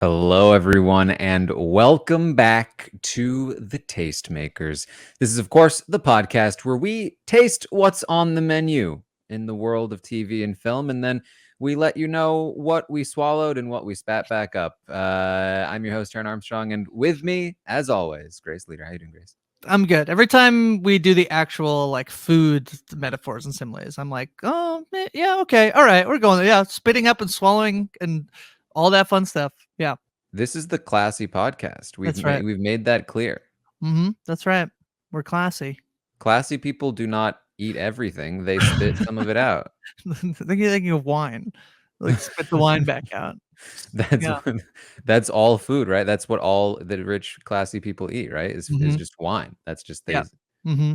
Hello, everyone, and welcome back to the Tastemakers. This is, of course, the podcast where we taste what's on the menu in the world of TV and film, and then we let you know what we swallowed and what we spat back up. I'm your host, Taran Armstrong, and with me, as always, Grace Leader. How you doing, Grace? I'm good. Every time we do the actual food metaphors and similes, I'm like, oh yeah, okay, all right, we're going there. Yeah, spitting up and swallowing and all that fun stuff. Yeah, This is the classy podcast. that's right. We've made that clear. That's right. We're classy. Classy people do not eat everything; they spit some of it out. I think you're thinking of wine. Like spit the wine back out. That's Yeah. that's all food, right? That's what all the rich, classy people eat, right? Is Mm-hmm. just wine. That's just Yeah. they. Mm-hmm.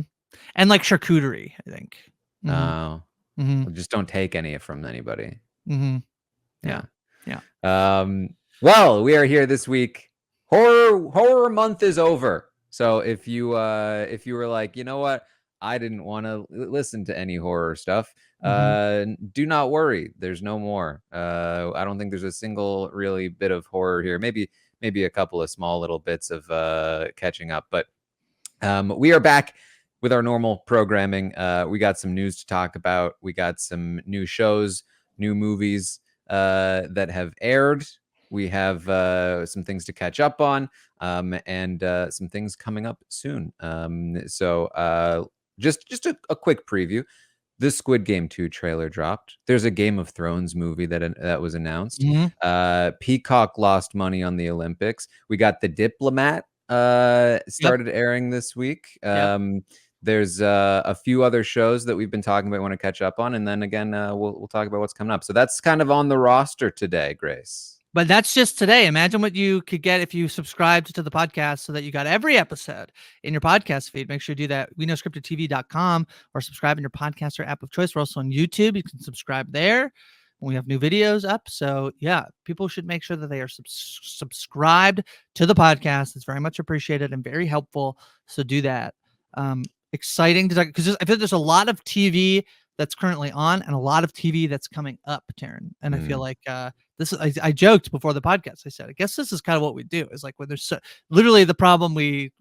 And like charcuterie, I think. Mm-hmm. Oh, Mm-hmm. well, just don't take any from anybody. Mm-hmm. Yeah. Yeah. Well, we are here this week. Horror month is over. So if you were like, you know what, I didn't want to listen to any horror stuff, do not worry. There's no more. I don't think there's a single really bit of horror here. Maybe a couple of small little bits of catching up, but we are back with our normal programming. We got some news to talk about. We got some new shows, new movies that have aired. We have some things to catch up on, and some things coming up soon. So just a quick preview. The Squid Game 2 trailer dropped. There's a Game of Thrones movie that was announced. Mm-hmm. Peacock lost money on the Olympics. We got The Diplomat started airing this week. There's a few other shows that we've been talking about, want to catch up on, and then again we'll talk about what's coming up. So that's kind of on the roster today, Grace. But that's just today. Imagine what you could get if you subscribed to the podcast so that you got every episode in your podcast feed. Make sure you do that. WeKnowScriptedTV.com or subscribe in your podcast or app of choice. We're also on YouTube. You can subscribe there when we have new videos up. So yeah, people should make sure that they are subscribed to the podcast. It's very much appreciated and very helpful. So do that. Exciting to talk because I feel there's a lot of TV that's currently on and a lot of TV that's coming up, Taran. And I feel like this is, I joked before the podcast. I said, I guess this is kind of what we do. Is like when there's literally the problem we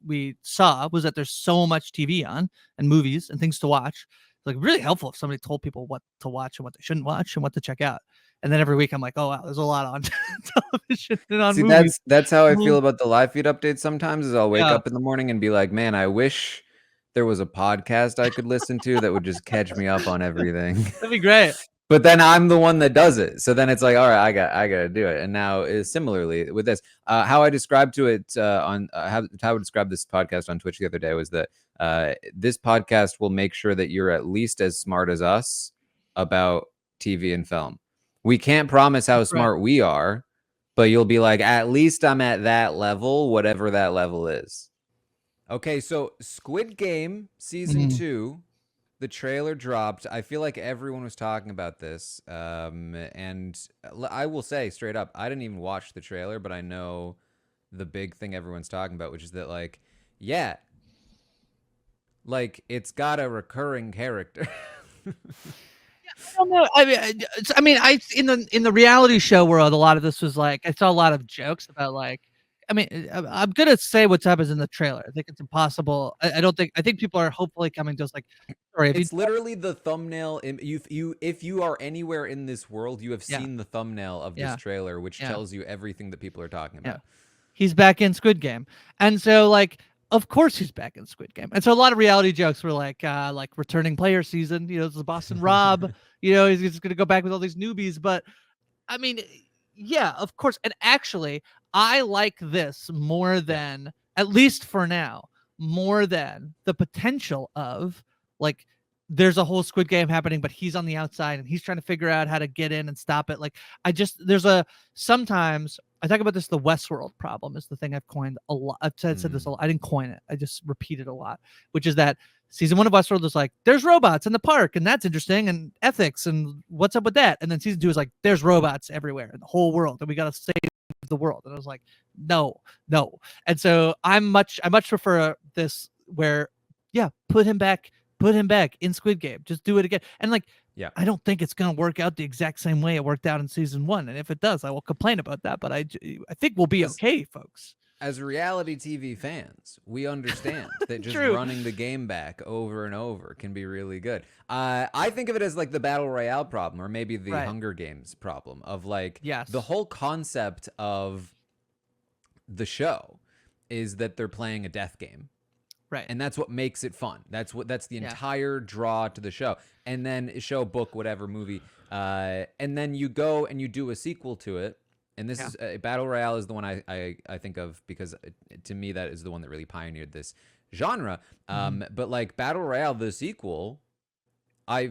saw was that there's so much TV on and movies and things to watch. It's like really helpful if somebody told people what to watch and what they shouldn't watch and what to check out. And then every week I'm like, oh wow, there's a lot on television and on movies. That's how I feel about the live feed updates sometimes. Is I'll wake Yeah. up in the morning and be like, man, I wish there was a podcast I could listen to that would just catch me up on everything. That'd be great. But then I'm the one that does it. So then it's like, all right, I got to do it. And now is similarly with this, how I described to it on how I described this podcast on Twitch the other day was that this podcast will make sure that you're at least as smart as us about TV and film. We can't promise how smart we are, but you'll be like, at least I'm at that level, whatever that level is. Okay, so Squid Game season 2, the trailer dropped. I feel like everyone was talking about this, and I will say straight up, I didn't even watch the trailer, but I know the big thing everyone's talking about, which is that it's got a recurring character. I don't know. I mean, in the reality show world, a lot of this was like I saw a lot of jokes about I mean, I'm gonna say what happens in the trailer. I think it's impossible. I don't think. I think people are hopefully coming to us like, sorry. It's literally the thumbnail. If you are anywhere in this world, you have seen the thumbnail of this trailer, which tells you everything that people are talking about. He's back in Squid Game, and so of course he's back in Squid Game. And so a lot of reality jokes were like returning player season. You know, it's the Boston Rob. You know, he's just gonna go back with all these newbies. But I mean, yeah, of course. And actually, I like this more than, at least for now, more than the potential of there's a whole Squid Game happening, but he's on the outside and he's trying to figure out how to get in and stop it. Sometimes I talk about this, the Westworld problem is the thing I've coined a lot. I've said this a lot. I didn't coin it. I just repeat it a lot, which is that season 1 of Westworld is like, there's robots in the park and that's interesting and ethics and what's up with that. And then season 2 is like, there's robots everywhere in the whole world and we got to save the world. And I was like, no. And so I much prefer this where, put him back in Squid Game. Just do it again. And Yeah. I don't think it's going to work out the exact same way it worked out in season 1. And if it does, I will complain about that. But I think we'll be okay, folks. As reality TV fans, we understand that just True. running the game back over and over can be really good. I think of it as like the Battle Royale problem, or maybe the Right. Hunger Games problem of like Yes. the whole concept of the show is that they're playing a death game. Right. And that's what makes it fun. That's the Yeah. entire draw to the show. And then show, book, whatever movie. And then you go and you do a sequel to it. And this is Battle Royale is the one I think of because to me that is the one that really pioneered this genre. But like Battle Royale, the sequel, I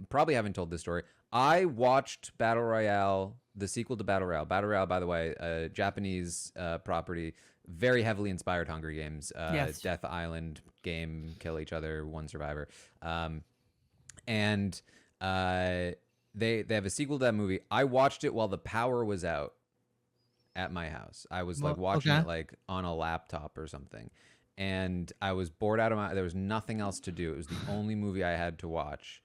probably haven't told this story. I watched Battle Royale, the sequel to Battle Royale. Battle Royale, by the way, a Japanese property, very heavily inspired Hunger Games. Yes. Death Island game, kill each other, one survivor. And they have a sequel to that movie. I watched it while the power was out at my house. I was like watching it like on a laptop or something. And I was bored out of my. There was nothing else to do. It was the only movie I had to watch,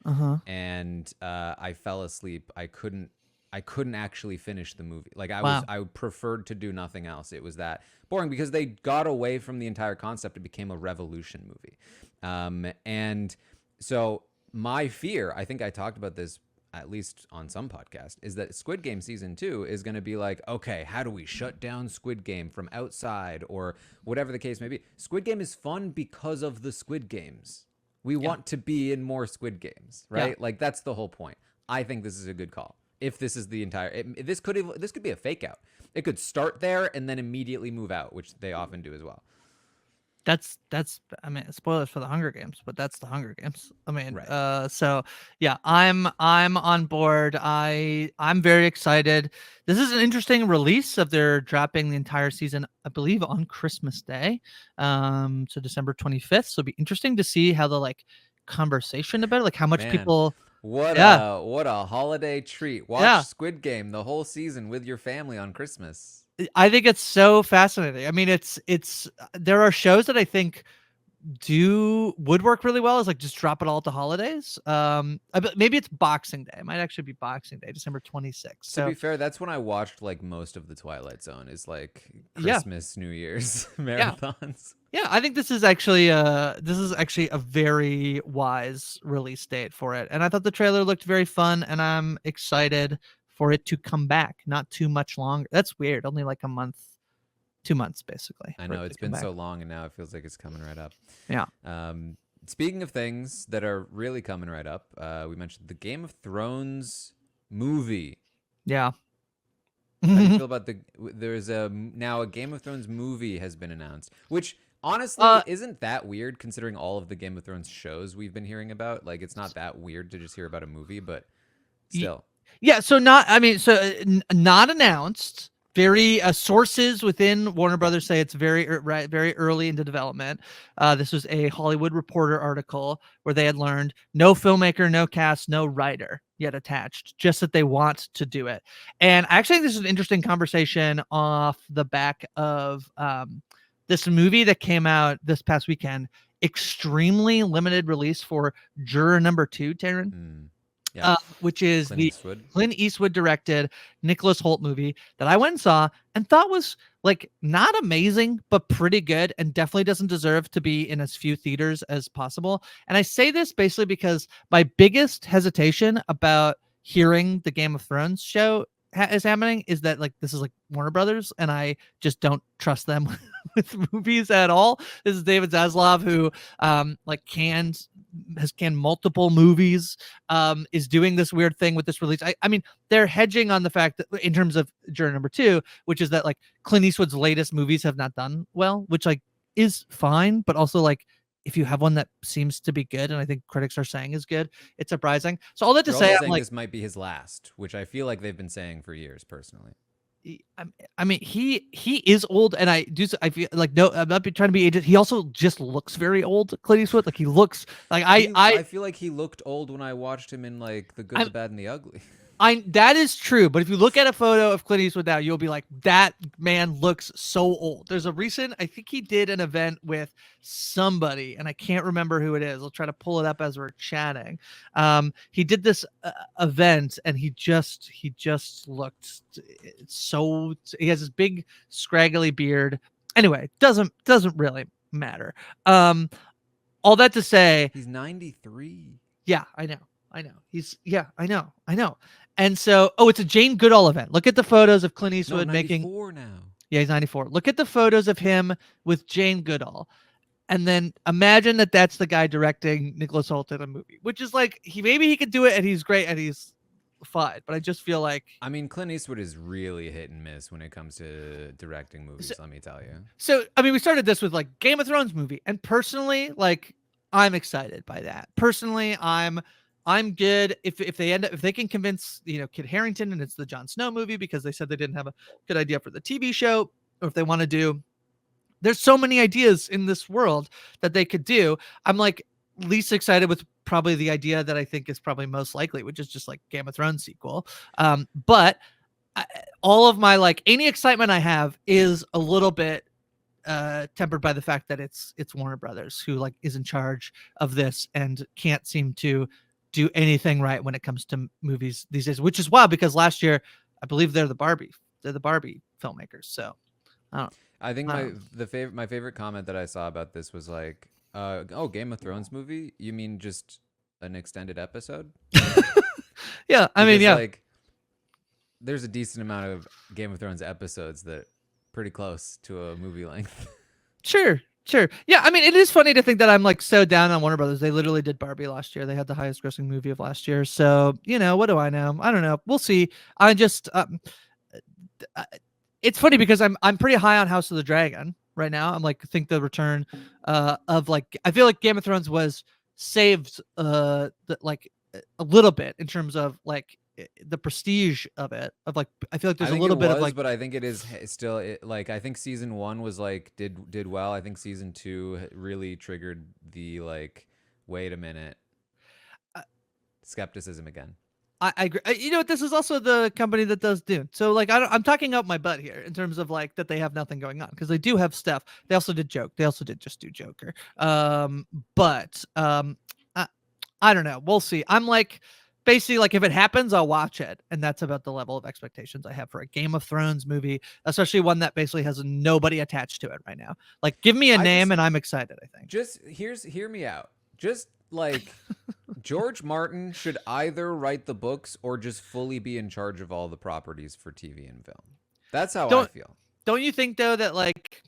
and I fell asleep. I couldn't actually finish the movie. Like I preferred to do nothing else. It was that boring because they got away from the entire concept. It became a revolution movie, and so my fear. I think I talked about this at least on some podcast, is that Squid Game season 2 is going to be like, okay, how do we shut down Squid Game from outside or whatever the case may be? Squid Game is fun because of the Squid Games. We want to be in more Squid Games, right? Yeah. Like that's the whole point. I think this is a good call. If this is the entire, this could be a fake out. It could start there and then immediately move out, which they often do as well. That's I mean, spoilers for the Hunger Games, but that's the Hunger Games. I mean, Right. so yeah, I'm on board. I'm very excited. This is an interesting release of their dropping the entire season, I believe, on Christmas Day. So December 25th. So it'll be interesting to see how the like conversation about it, like how much people what a holiday treat. Watch Squid Game the whole season with your family on Christmas. I think it's so fascinating. I mean, it's there are shows that I think would work really well is like just drop it all to holidays. Maybe it's Boxing Day. It might actually be Boxing Day, December 26th. So to be fair, that's when I watched like most of the Twilight Zone is like Christmas, New Year's marathons. Yeah, I think this is actually a very wise release date for it. And I thought the trailer looked very fun, and I'm excited for it to come back. Not too much longer. That's weird. Only like a month, 2 months basically. I know it's been so long, and now it feels like it's coming right up. Yeah. Speaking of things that are really coming right up, we mentioned the Game of Thrones movie. Yeah. How do you feel about there's now a Game of Thrones movie has been announced, which honestly isn't that weird considering all of the Game of Thrones shows we've been hearing about. Like it's not that weird to just hear about a movie, but still. Yeah, so not announced. Very sources within Warner Brothers say it's very early into development. This was a Hollywood Reporter article where they had learned no filmmaker, no cast, no writer yet attached, just that they want to do it. And I actually think this is an interesting conversation off the back of this movie that came out this past weekend. Extremely limited release for Juror Number 2, Taran. Which is Clint Eastwood directed Nicholas Hoult movie that I went and saw and thought was like not amazing, but pretty good, and definitely doesn't deserve to be in as few theaters as possible. And I say this basically because my biggest hesitation about hearing the Game of Thrones show is happening is that like this is like Warner Brothers, and I just don't trust them with movies at all. This is David Zaslav, who has canned multiple movies, is doing this weird thing with this release. I mean, they're hedging on the fact that in terms of Juror Number 2, which is that like Clint Eastwood's latest movies have not done well, which like is fine, but also like if you have one that seems to be good, and I think critics are saying is good, it's surprising. So all that to say, I'm like, this might be his last, which I feel like they've been saying for years, personally. I mean, he is old, and I feel like, no, I'm not trying to be aged. He also just looks very old, Clint Eastwood. Like he looks like I feel like he looked old when I watched him in like The Good, the Bad, and the Ugly. That is true, but if you look at a photo of Clint Eastwood now, you'll be like, that man looks so old. There's a recent, I think he did an event with somebody, and I can't remember who it is. I'll try to pull it up as we're chatting. He did this event, and he just looked so. He has this big scraggly beard. Anyway, doesn't really matter. All that to say, he's 93. Yeah, I know. I know. And so, it's a Jane Goodall event. Look at the photos of Clint Eastwood making. 94 now. Yeah, he's 94. Look at the photos of him with Jane Goodall. And then imagine that that's the guy directing Nicholas Hoult in a movie, which is like, maybe he could do it and he's great and he's fine. But I just feel like. I mean, Clint Eastwood is really hit and miss when it comes to directing movies, let me tell you. So, I mean, we started this with like Game of Thrones movie. And personally, like, I'm excited by that. Personally, I'm good if they can convince Kit Harington and it's the Jon Snow movie because they said they didn't have a good idea for the TV show, or if they want to do. There's so many ideas in this world that they could do. I'm like least excited with probably the idea that I think is probably most likely, which is just like Game of Thrones sequel. But all of my like any excitement I have is a little bit tempered by the fact that it's Warner Brothers who like is in charge of this and can't seem to do anything right when it comes to movies these days, which is wild because last year I believe they're the Barbie filmmakers. So I think my favorite comment that I saw about this was like, Game of Thrones movie? You mean just an extended episode? Yeah, I mean, yeah. Like, there's a decent amount of Game of Thrones episodes that pretty close to a movie length. Sure. Yeah, I mean, it is funny to think that I'm like so down on Warner Brothers. They literally did Barbie last year. They had the highest grossing movie of last year. So, what do I know? I don't know. We'll see. I just, it's funny because I'm pretty high on House of the Dragon right now. I'm like, think the return of like, I feel like Game of Thrones was saved like a little bit in terms of like the prestige of it, of like, I feel like there's a little bit of like, but I think it is still like, I think season 1 was like did well. I think season 2 really triggered the like, wait a minute, skepticism again. I agree. This is also the company that does Dune. So like, I'm talking out my butt here in terms of like that they have nothing going on because they do have stuff. They also did Joker. They also did just do Joker. But I don't know. We'll see. I'm like, basically like if it happens, I'll watch it. And that's about the level of expectations I have for a Game of Thrones movie, especially one that basically has nobody attached to it right now. Like give me a name and I'm excited, I think. Just hear me out. Just like George Martin should either write the books or just fully be in charge of all the properties for TV and film. That's how I feel. Don't you think though that like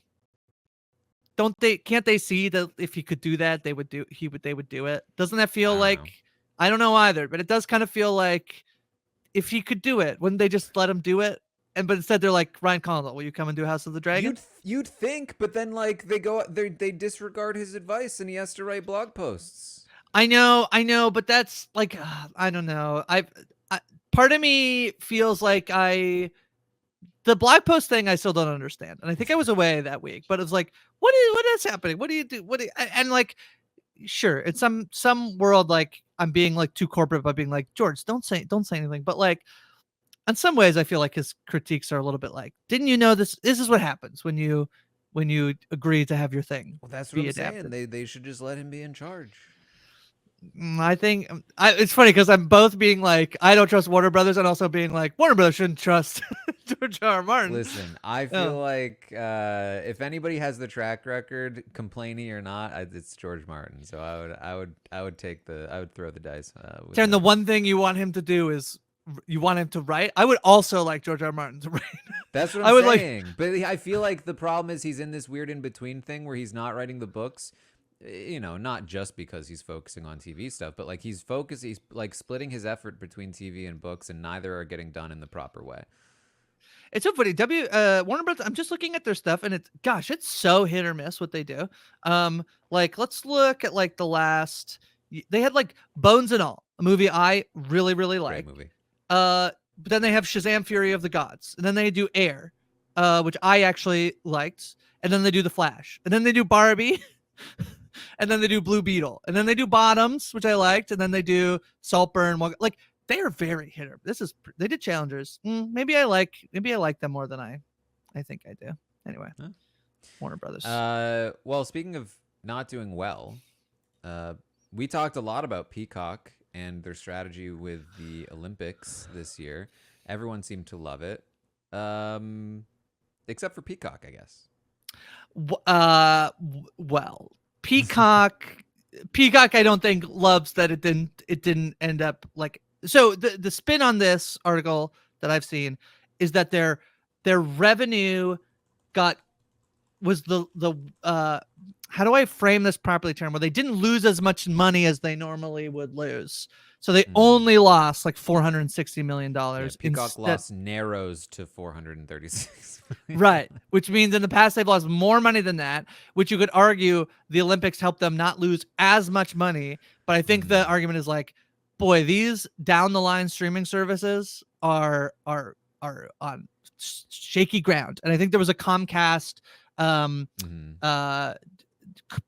can't they see that if he could do that, they would do it? Doesn't that feel like I don't know either, but it does kind of feel like if he could do it, wouldn't they just let him do it? But instead they're like, Ryan Condal, will you come and do House of the Dragon? You'd think, but then like they disregard his advice and he has to write blog posts. I know, but that's like I don't know. I part of me feels like the blog post thing I still don't understand, and I think I was away that week, but it's like, what is happening? What do you do? And like, sure, it's some world like I'm being like too corporate by being like, George, don't say anything, but like in some ways I feel like his critiques are a little bit like, didn't you know this is what happens when you agree to have your thing. Well, that's what I'm saying. They should just let him be in charge. I think it's funny because I'm both being like, I don't trust Warner Brothers, and also being like, Warner Brothers shouldn't trust George R. Martin. Listen, I feel like if anybody has the track record, complaining or not, it's George Martin. So I would throw the dice. Taryn, the one thing you want him to do is you want him to write. I would also like George R. Martin to write. That's what I'm saying. But I feel like the problem is he's in this weird in between thing where he's not writing the books. Not just because he's focusing on TV stuff, but like he's like splitting his effort between TV and books, and neither are getting done in the proper way. It's so funny. Warner Brothers, I'm just looking at their stuff and it's so hit or miss what they do. Like let's look at like the last, they had like Bones and All, a movie I really, really like. Great movie. But then they have Shazam! Fury of the Gods, and then they do Air, which I actually liked, and then they do The Flash, and then they do Barbie. And then they do Blue Beetle, and then they do Bottoms, which I liked, and then they do Saltburn. Like they are very hitter. They did challengers. Maybe I like them more than I think I do. Anyway, Huh? Warner Brothers. Well, speaking of not doing well, we talked a lot about Peacock and their strategy with the Olympics this year. Everyone seemed to love it, except for Peacock, I guess. Well, Peacock. Peacock, I don't think loves that it didn't end up like. So the spin on this article that I've seen is that their revenue was the how do I frame this properly, term, where they didn't lose as much money as they normally would lose. So they only lost like $460 million. Yeah, Peacock loss narrows to 436 million. Right. Which means in the past they've lost more money than that, which you could argue the Olympics helped them not lose as much money. But I think the argument is like, boy, these down the line streaming services are on shaky ground. And I think there was a Comcast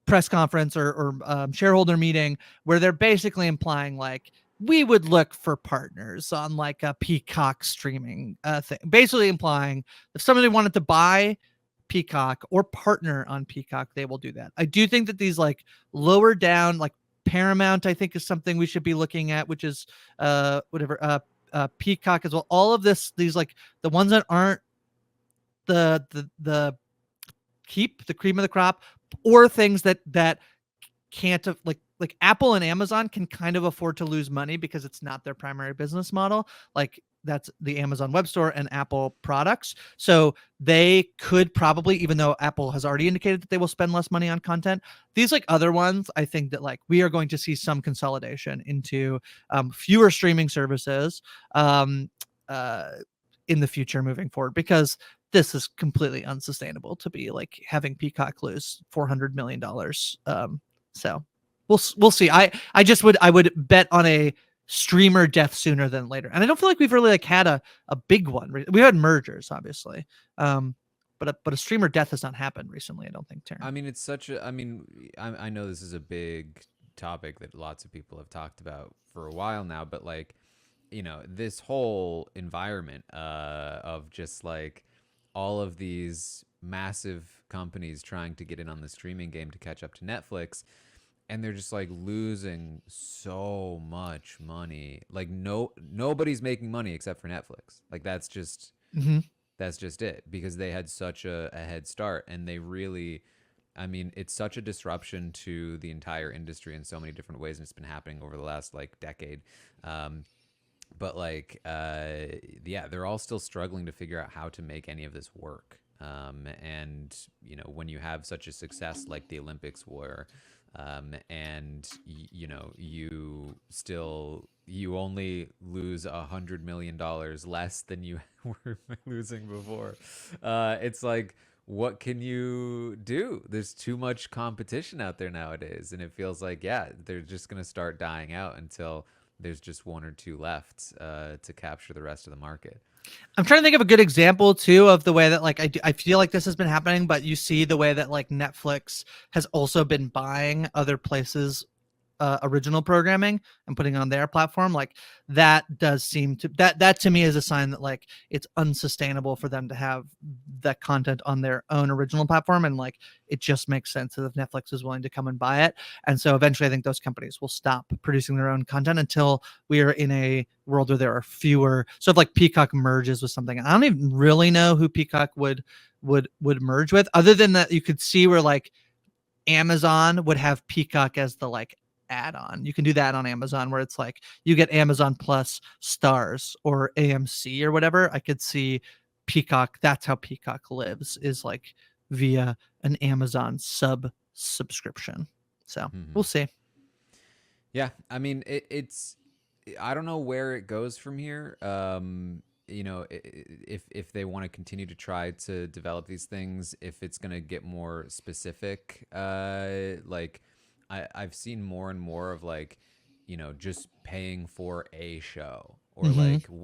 press conference or shareholder meeting where they're basically implying like, we would look for partners on like a Peacock streaming thing, basically implying if somebody wanted to buy Peacock or partner on Peacock, they will do that. I do think that these like lower down, like Paramount, I think is something we should be looking at, which is Peacock as well. All of these like the ones that aren't the keep the cream of the crop, or things that can't like Apple and Amazon can kind of afford to lose money because it's not their primary business model. Like that's the Amazon Web Store and Apple products. So they could probably, even though Apple has already indicated that they will spend less money on content, these like other ones, I think that like we are going to see some consolidation into fewer streaming services in the future moving forward, because this is completely unsustainable to be like having Peacock lose $400 million. So we'll see. I would bet on a streamer death sooner than later. And I don't feel like we've really like had a big one. We had mergers, obviously. But a streamer death has not happened recently, I don't think, Taran. I mean, it's such a. I mean, I know this is a big topic that lots of people have talked about for a while now, but like, this whole environment of just like all of these massive companies trying to get in on the streaming game to catch up to Netflix, and they're just like losing so much money. Like nobody's making money except for Netflix. Like that's just it, because they had such a head start, and they really, I mean, it's such a disruption to the entire industry in so many different ways, and it's been happening over the last like decade. But like, yeah, they're all still struggling to figure out how to make any of this work. And when you have such a success like the Olympics were, and you only lose $100 million less than you were losing before. It's like, what can you do? There's too much competition out there nowadays, and it feels like, yeah, they're just gonna start dying out until there's just one or two left to capture the rest of the market. I'm trying to think of a good example too of the way that like I feel like this has been happening, but you see the way that like Netflix has also been buying other places original programming and putting on their platform. Like that does seem to that to me is a sign that like it's unsustainable for them to have that content on their own original platform, and like it just makes sense that if Netflix is willing to come and buy it. And so eventually I think those companies will stop producing their own content until we are in a world where there are fewer. So if like Peacock merges with something, I don't even really know who Peacock would merge with, other than that you could see where like Amazon would have Peacock as the like add-on. You can do that on Amazon where it's like you get Amazon Plus Stars or AMC or whatever. I could see Peacock, that's how Peacock lives, is like via an Amazon subscription. So we'll see. Yeah, I mean, it's I don't know where it goes from here. If they want to continue to try to develop these things, if it's going to get more specific, like I've seen more and more of like, just paying for a show, or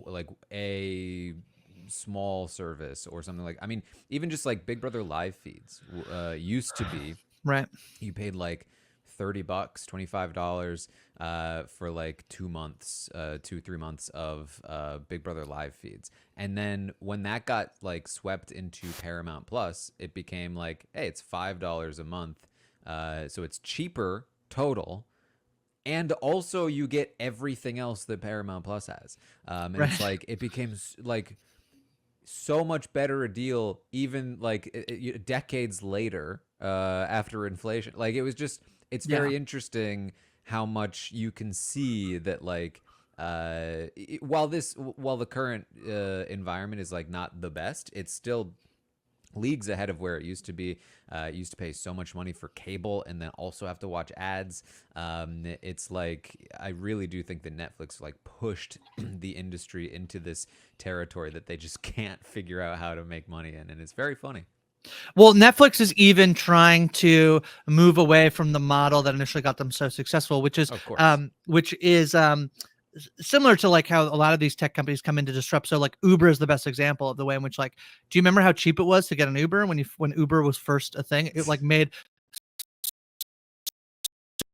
like a small service or something. Like, I mean, even just like Big Brother live feeds used to be, right, you paid like $30, $25 for like 2 months, 2, 3 months of Big Brother live feeds. And then when that got like swept into Paramount Plus, it became like, hey, it's $5 a month. So it's cheaper total. And also you get everything else that Paramount Plus has. And Right. it's like, it became like so much better a deal, even like decades later, after inflation. Like it was just, it's Yeah. very interesting how much you can see that like while the current environment is like not the best, it's still leagues ahead of where it used to be. It used to pay so much money for cable and then also have to watch ads. It's like, I really do think that Netflix like pushed the industry into this territory that they just can't figure out how to make money in, and it's very funny. Well, Netflix is even trying to move away from the model that initially got them so successful, Of course. which is similar to like how a lot of these tech companies come in to disrupt. So like Uber is the best example of the way in which, like, do you remember how cheap it was to get an Uber when Uber was first a thing? It like made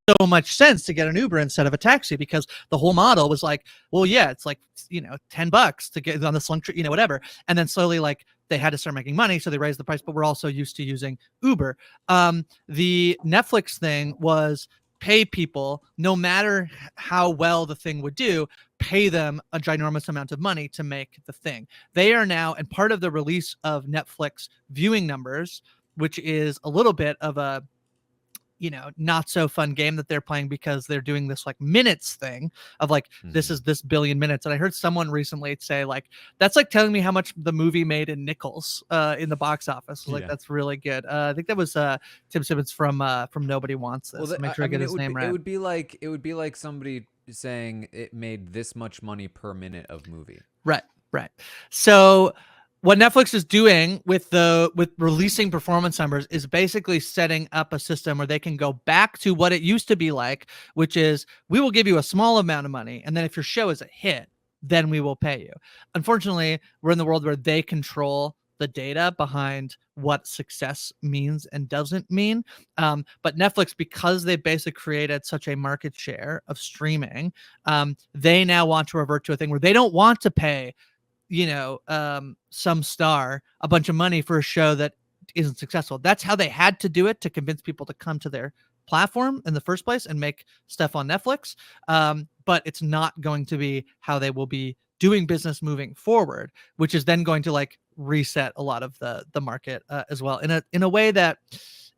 so much sense to get an Uber instead of a taxi, because the whole model was like, well, yeah, it's like, $10 to get on the slunk, whatever. And then slowly, like, they had to start making money, so they raised the price. But we're also used to using Uber. The Netflix thing was pay people, no matter how well the thing would do, pay them a ginormous amount of money to make the thing. They are now, and part of the release of Netflix viewing numbers, which is a little bit of a not so fun game that they're playing, because they're doing this like minutes thing of like, this Mm-hmm. is this billion minutes. And I heard someone recently say like, that's like telling me how much the movie made in nickels in the box office. Like, Yeah. that's really good. I think that was Tim Simmons from Nobody Wants Well, This. So make sure I I get mean, his name it right. would be like, somebody saying it made this much money per minute of movie. Right, right. So what Netflix is doing with releasing performance numbers is basically setting up a system where they can go back to what it used to be like, which is, we will give you a small amount of money, and then if your show is a hit, then we will pay you. Unfortunately, we're in the world where they control the data behind what success means and doesn't mean. But Netflix, because they basically created such a market share of streaming, they now want to revert to a thing where they don't want to pay some star a bunch of money for a show that isn't successful. That's how they had to do it to convince people to come to their platform in the first place and make stuff on Netflix. But it's not going to be how they will be doing business moving forward, which is then going to like reset a lot of the market as well, in a way that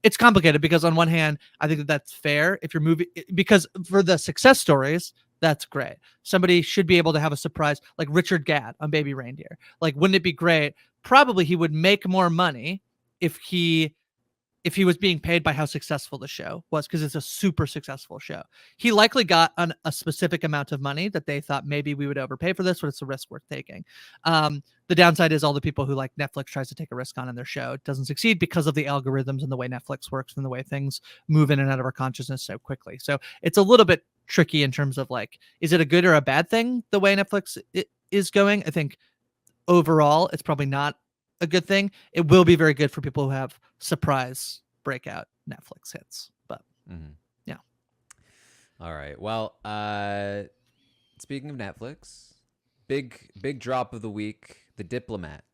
it's complicated, because on one hand, I think that that's fair if you're moving, because for the success stories, that's great. Somebody should be able to have a surprise, like Richard Gadd on Baby Reindeer. Like, wouldn't it be great? Probably he would make more money if he was being paid by how successful the show was, because it's a super successful show. He likely got a specific amount of money that they thought maybe we would overpay for this, but it's a risk worth taking. The downside is all the people who like Netflix tries to take a risk on in their show, it doesn't succeed because of the algorithms and the way Netflix works and the way things move in and out of our consciousness so quickly. So it's a little bit tricky in terms of like, is it a good or a bad thing the way Netflix is going? I think overall, it's probably not a good thing. It will be very good for people who have surprise breakout Netflix hits. But Mm-hmm. yeah. All right. Well, speaking of Netflix, big drop of the week, The Diplomat,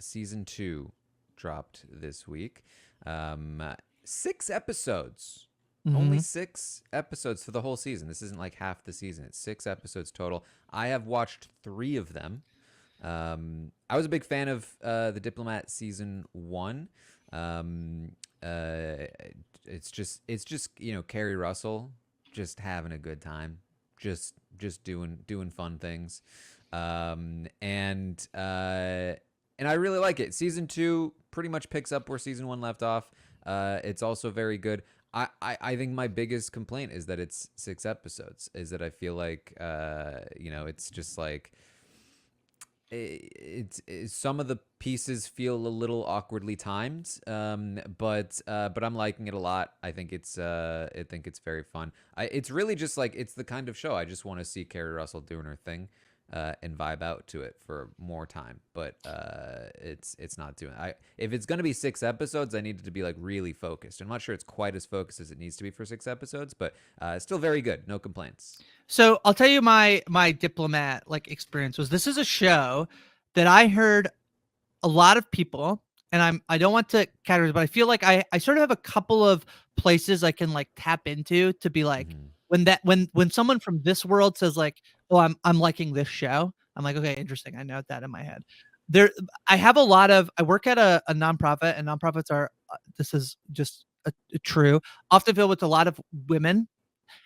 season 2 dropped this week. 6 episodes. Only Mm-hmm. 6 episodes for the whole season. This isn't like half the season. It's 6 episodes total. I have watched 3 of them. I was a big fan of The Diplomat season 1. It's just Keri Russell just having a good time, just doing fun things, and I really like it. Season 2 pretty much picks up where season 1 left off. It's also very good. I think my biggest complaint is that it's 6 episodes. Is that I feel like it's just like it's some of the pieces feel a little awkwardly timed, but I'm liking it a lot. I think it's very fun. It's really just like, it's the kind of show I just want to see Keri Russell doing her thing. and vibe out to it for more time. But it's not doing. If it's gonna be 6 episodes, I need it to be like really focused. I'm not sure it's quite as focused as it needs to be for 6 episodes, but still very good. No complaints. So I'll tell you my Diplomat like experience was, this is a show that I heard a lot of people, and I don't want to categorize, but I feel like I sort of have a couple of places I can like tap into to be like, when someone from this world says like, oh, I'm liking this show, I'm like, okay, interesting. I note that in my head. There, I have a lot of, I work at a nonprofit, and nonprofits are this is just true, often filled with a lot of women,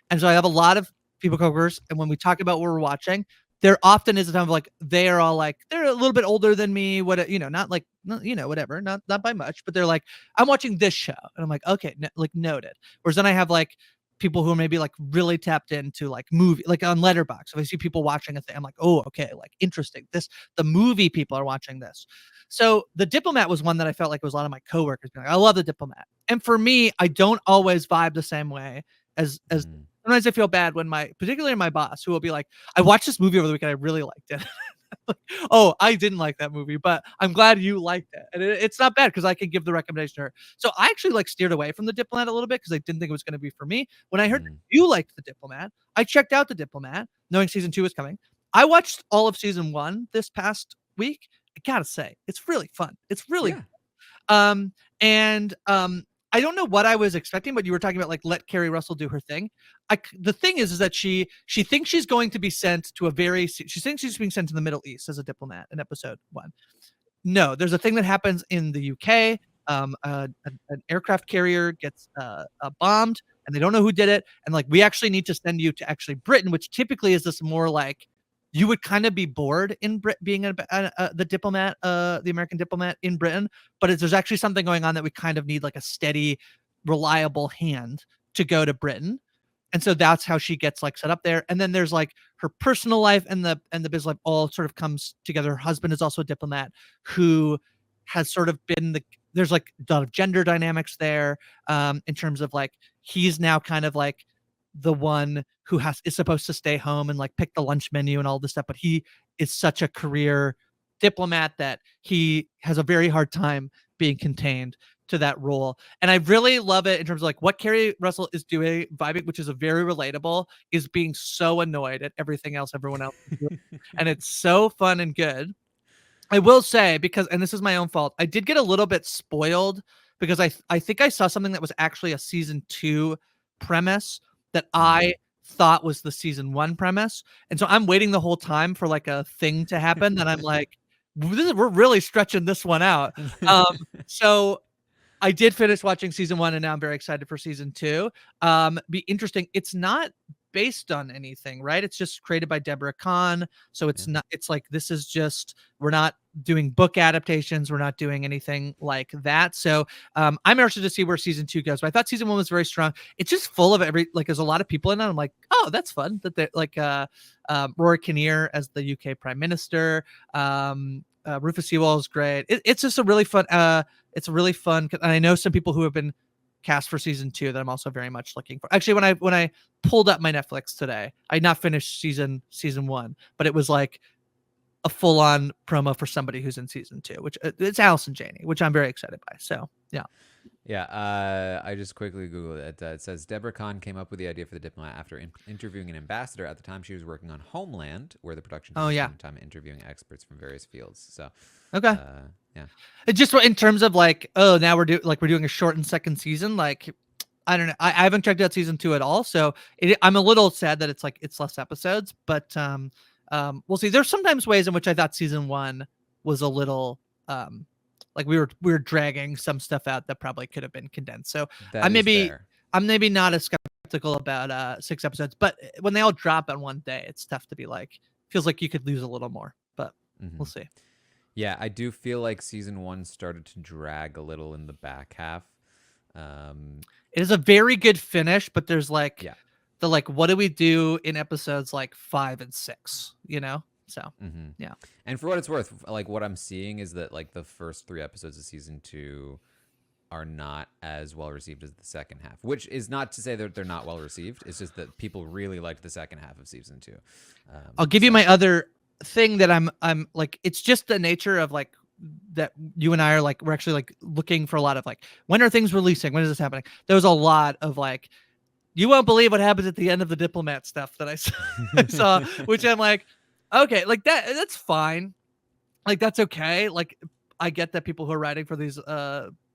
and so I have a lot of people coworkers, and when we talk about what we're watching, there often is a time of like, they are all like, they're a little bit older than me, what, not like, whatever, not by much, but they're like, I'm watching this show, and I'm like, okay, like noted. Whereas then I have like people who are maybe like really tapped into like movie, like on Letterboxd. If I see people watching a thing, I'm like, oh, okay, like interesting. The movie people are watching this. So the Diplomat was one that I felt like was a lot of my coworkers being like, I love the Diplomat. And for me, I don't always vibe the same way as sometimes I feel bad when particularly my boss, who will be like, I watched this movie over the weekend, I really liked it. Like, oh, I didn't like that movie, but I'm glad you liked it. And it's not bad because I can give the recommendation to her. So I actually like steered away from the Diplomat a little bit because I didn't think it was going to be for me. When I heard you liked the Diplomat, I checked out the Diplomat, knowing season 2 was coming. I watched all of season 1 this past week. I gotta say, it's really fun. It's really and I don't know what I was expecting, but you were talking about like, let Keri Russell do her thing. The thing is that she thinks she's going to be sent to she thinks she's being sent to the Middle East as a diplomat in episode 1. No, there's a thing that happens in the UK. An aircraft carrier gets bombed, and they don't know who did it. And like, we actually need to send you to actually Britain, which typically is this more like, you would kind of be bored in being the diplomat, the American diplomat in Britain. But there's actually something going on that we kind of need like a steady, reliable hand to go to Britain. And so that's how she gets like set up there. And then there's like her personal life and the business life all sort of comes together. Her husband is also a diplomat who has sort of been there's like a lot of gender dynamics there, in terms of like, he's now kind of like the one who is supposed to stay home and like pick the lunch menu and all this stuff, but he is such a career diplomat that he has a very hard time being contained to that role. And I really love it in terms of like what Keri Russell is doing, vibing, which is a very relatable, is being so annoyed at everything else everyone else is doing. And it's so fun and good. I will say, because, and this is my own fault, I did get a little bit spoiled because I think I saw something that was actually a season 2 premise that I thought was the season 1 premise. And so I'm waiting the whole time for like a thing to happen that I'm like, we're really stretching this one out. So I did finish watching season 1, and now I'm very excited for season 2. Be interesting. It's not based on anything, right? It's just created by Deborah Kahn. So it's not, it's like, this is just, we're not doing book adaptations. We're not doing anything like that. So I'm interested to see where season 2 goes. But I thought season 1 was very strong. It's just full of there's a lot of people in it. I'm like, oh, that's fun. That they're like Rory Kinnear as the UK Prime Minister. Rufus Sewell is great. It's just a really fun, it's really fun. And I know some people who have been cast for season 2 that I'm also very much looking for. Actually, when I pulled up my Netflix today, I had not finished season 1, but it was like a full-on promo for somebody who's in season 2, which it's Allison Janney, which I'm very excited by. So yeah. I just quickly Googled it. It says Deborah Kahn came up with the idea for the Diplomat after interviewing an ambassador. At the time, she was working on Homeland, where the production team spent time interviewing experts from various fields. So okay. Yeah. It just in terms of like, oh, now we're doing a shortened second season. Like, I don't know. I haven't checked out season 2 at all, so I'm a little sad that it's less episodes. But we'll see. There's sometimes ways in which I thought season 1 was a little like we were dragging some stuff out that probably could have been condensed. So I'm maybe not as skeptical about 6 episodes, but when they all drop on one day, it's tough to be like, feels like you could lose a little more. But we'll see. Yeah, I do feel like season 1 started to drag a little in the back half. It is a very good finish, but there's like the like, what do we do in episodes like 5 and 6? So yeah. And for what it's worth, like what I'm seeing is that like the first 3 episodes of season 2 are not as well received as the second half, which is not to say that they're not well received. It's just that people really liked the second half of season 2. I'll give you my other thing that I'm like, it's just the nature of like that you and I are like, we're actually like looking for a lot of like, when are things releasing? When is this happening? There was a lot of like, you won't believe what happens at the end of the Diplomat stuff that I saw, I saw, which I'm like, okay, like that's fine. Like that's okay. Like I get that people who are writing for these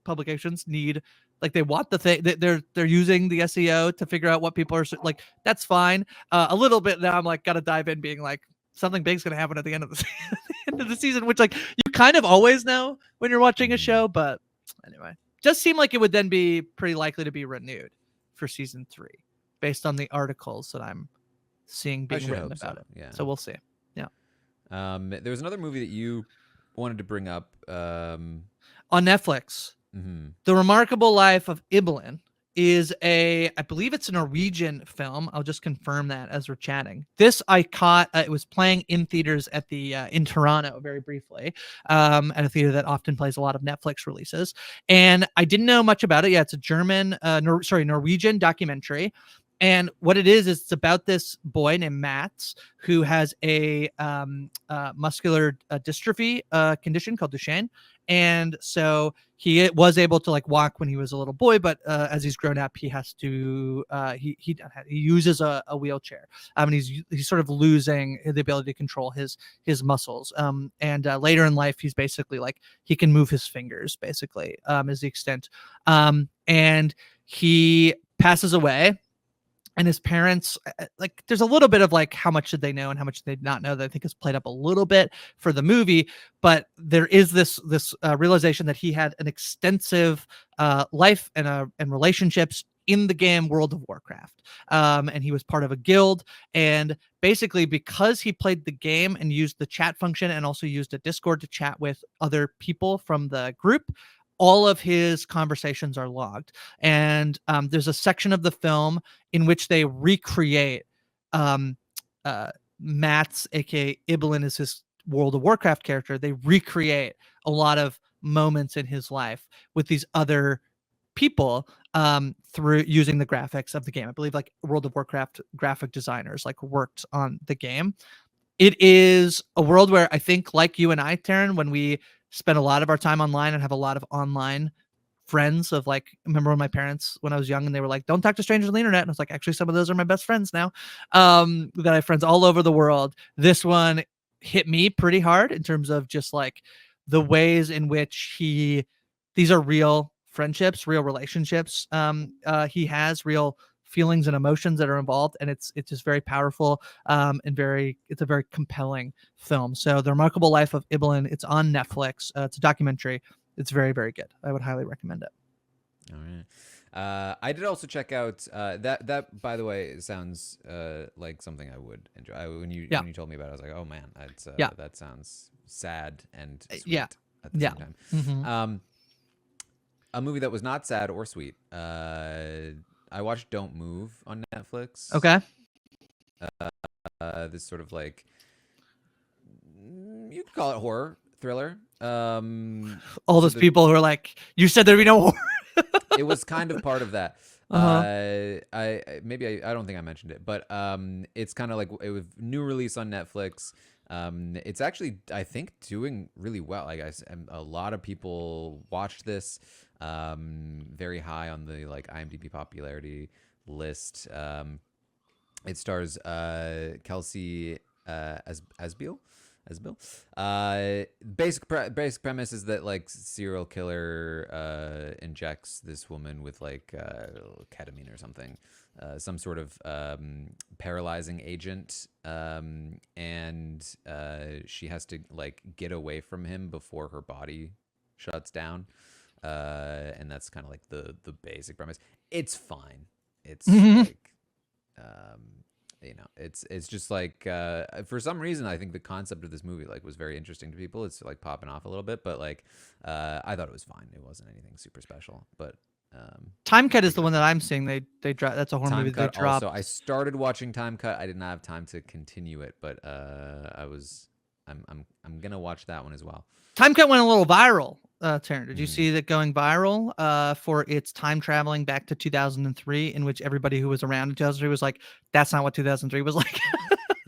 publications need, like, they want the thing that they're using the SEO to figure out what people are like. That's fine. A little bit now, I'm like, gotta dive in, being like, something big's gonna happen at the end of the end of the season, which like you kind of always know when you're watching a show. But anyway, just seemed like it would then be pretty likely to be renewed for season 3, based on the articles that I'm seeing being written about it. Yeah. So we'll see. Yeah. There was another movie that you wanted to bring up on Netflix. The Remarkable Life of Ibelin is I believe it's a Norwegian film. I'll just confirm that as we're chatting. This I caught. It was playing in theaters at the in Toronto very briefly, at a theater that often plays a lot of Netflix releases. And I didn't know much about it. Yeah, it's a Norwegian documentary. And what it is it's about this boy named Mats who has a muscular dystrophy condition called Duchenne. And so he was able to like walk when he was a little boy, but as he's grown up, he has to he uses a wheelchair. And he's sort of losing the ability to control his muscles. And later in life, he's basically like he can move his fingers. Basically, is the extent. And he passes away. And his parents, like, there's a little bit of like, how much did they know and how much did they not know that I think is played up a little bit for the movie. But there is this realization that he had an extensive life and relationships in the game World of Warcraft. And he was part of a guild. And basically, because he played the game and used the chat function and also used a Discord to chat with other people from the group, all of his conversations are logged. And there's a section of the film in which they recreate Matt's, aka Ibelin is his World of Warcraft character. They recreate a lot of moments in his life with these other people through using the graphics of the game. I believe like World of Warcraft graphic designers like worked on the game. It is a world where I think, like you and I, Taran, when we spend a lot of our time online and have a lot of online friends of like, I remember when my parents, when I was young, and they were like, don't talk to strangers on the internet. And I was like, actually, some of those are my best friends now, that I have friends all over the world. This one hit me pretty hard in terms of just like the ways in which these are real friendships, real relationships. He has real feelings and emotions that are involved, and it's just very powerful, and it's a very compelling film. So The Remarkable Life of Ibelin, it's on Netflix. It's a documentary. It's very, very good. I would highly recommend it. All right. I did also check out that by the way sounds like something I would enjoy. When you told me about it, I was like, oh man, that sounds sad and sweet at the same time. Mm-hmm. A movie that was not sad or sweet. I watched Don't Move on Netflix. Okay. This sort of like, you could call it horror thriller. All those people who are like, you said there'd be no horror. It was kind of part of that. I don't think I mentioned it, but it's kind of like it was new release on Netflix. It's actually, I think, doing really well. Like a lot of people watched this. Very high on the like IMDb popularity list. It stars Kelsey Asbiel. Basic premise is that like serial killer injects this woman with like ketamine or something, some sort of paralyzing agent, and she has to like get away from him before her body shuts down, and that's kind of like the basic premise. It's fine. It's like it's just like for some reason I think the concept of this movie like was very interesting to people. It's like popping off a little bit, but like I thought it was fine. It wasn't anything super special. But Time Cut is the one that I'm seeing. They drop. That's a horror movie they dropped. Also, I started watching Time Cut. I did not have time to continue it, but I'm gonna watch that one as well. Time Cut went a little viral. Taran, did you see that going viral for its time traveling back to 2003, in which everybody who was around in 2003 was like, that's not what 2003 was like?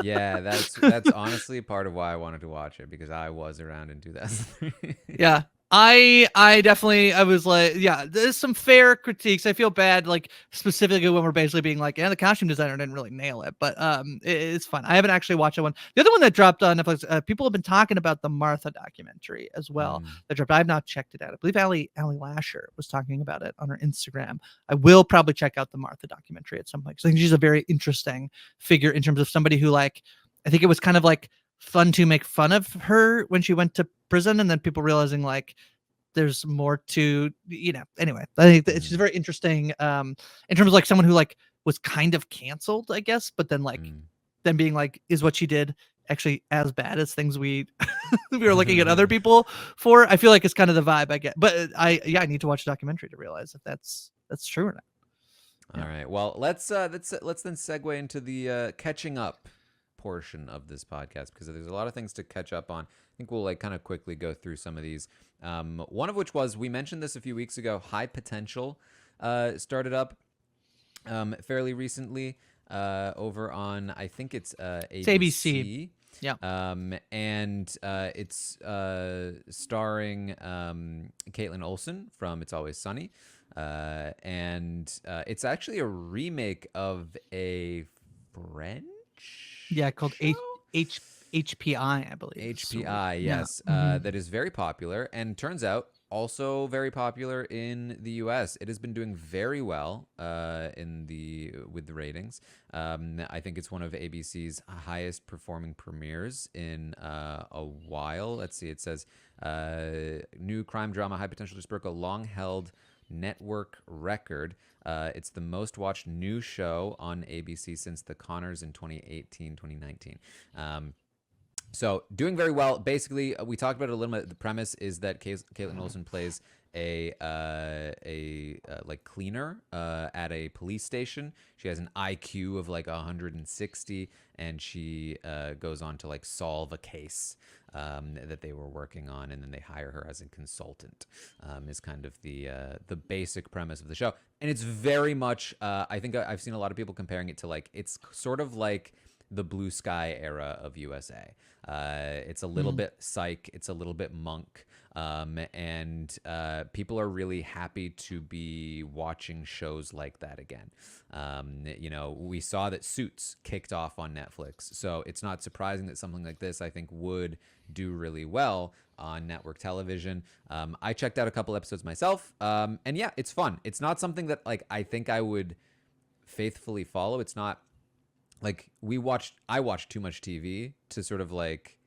Yeah, that's honestly part of why I wanted to watch it, because I was around in 2003. Yeah. I definitely I was like, yeah, there's some fair critiques. I feel bad, like specifically when we're basically being like, yeah, the costume designer didn't really nail it, but it's fun. I haven't actually watched that one. The other one that dropped on Netflix, people have been talking about the Martha documentary as well. Mm. That dropped. I've not checked it out. I believe Ali Lasher was talking about it on her Instagram. I will probably check out the Martha documentary at some point, because I think she's a very interesting figure in terms of somebody who, like, I think it was kind of like fun to make fun of her when she went to prison, and then people realizing like there's more to, anyway, I think that she's very interesting in terms of like someone who like was kind of canceled, I guess, but then like then being like, is what she did actually as bad as things we we were looking at other people for? I feel like it's kind of the vibe I get, but I need to watch a documentary to realize if that's true or not. All right. Well, let's then segue into the catching up portion of this podcast, because there's a lot of things to catch up on. I think we'll like kind of quickly go through some of these. One of which was, we mentioned this a few weeks ago, High Potential started up fairly recently over on, I think it's ABC. It's ABC. Yeah. And it's starring Caitlin Olsen from It's Always Sunny. And it's actually a remake of a French called HPI, I believe. HPI, yes. That is very popular, and turns out also very popular in the US. It has been doing very well with the ratings. I think it's one of ABC's highest performing premieres in a while. Let's see. It says new crime drama, High Potential, to broke a long held network record. It's the most watched new show on ABC since The Conners in 2018-2019. So doing very well. Basically, we talked about it a little bit. The premise is that Caitlin Olsen plays a like cleaner at a police station. She has an IQ of like 160, and she goes on to like solve a case that they were working on, and then they hire her as a consultant. Is kind of the basic premise of the show, and it's very much. I think I've seen a lot of people comparing it to, like, it's sort of like the Blue Sky era of USA. It's a little bit Psych, it's a little bit Monk, and people are really happy to be watching shows like that again. We saw that Suits kicked off on Netflix, so it's not surprising that something like this, I think, would do really well on network television. I checked out a couple episodes myself, and yeah, it's fun. It's not something that, like, I think I would faithfully follow. It's not like I watch too much TV to sort of like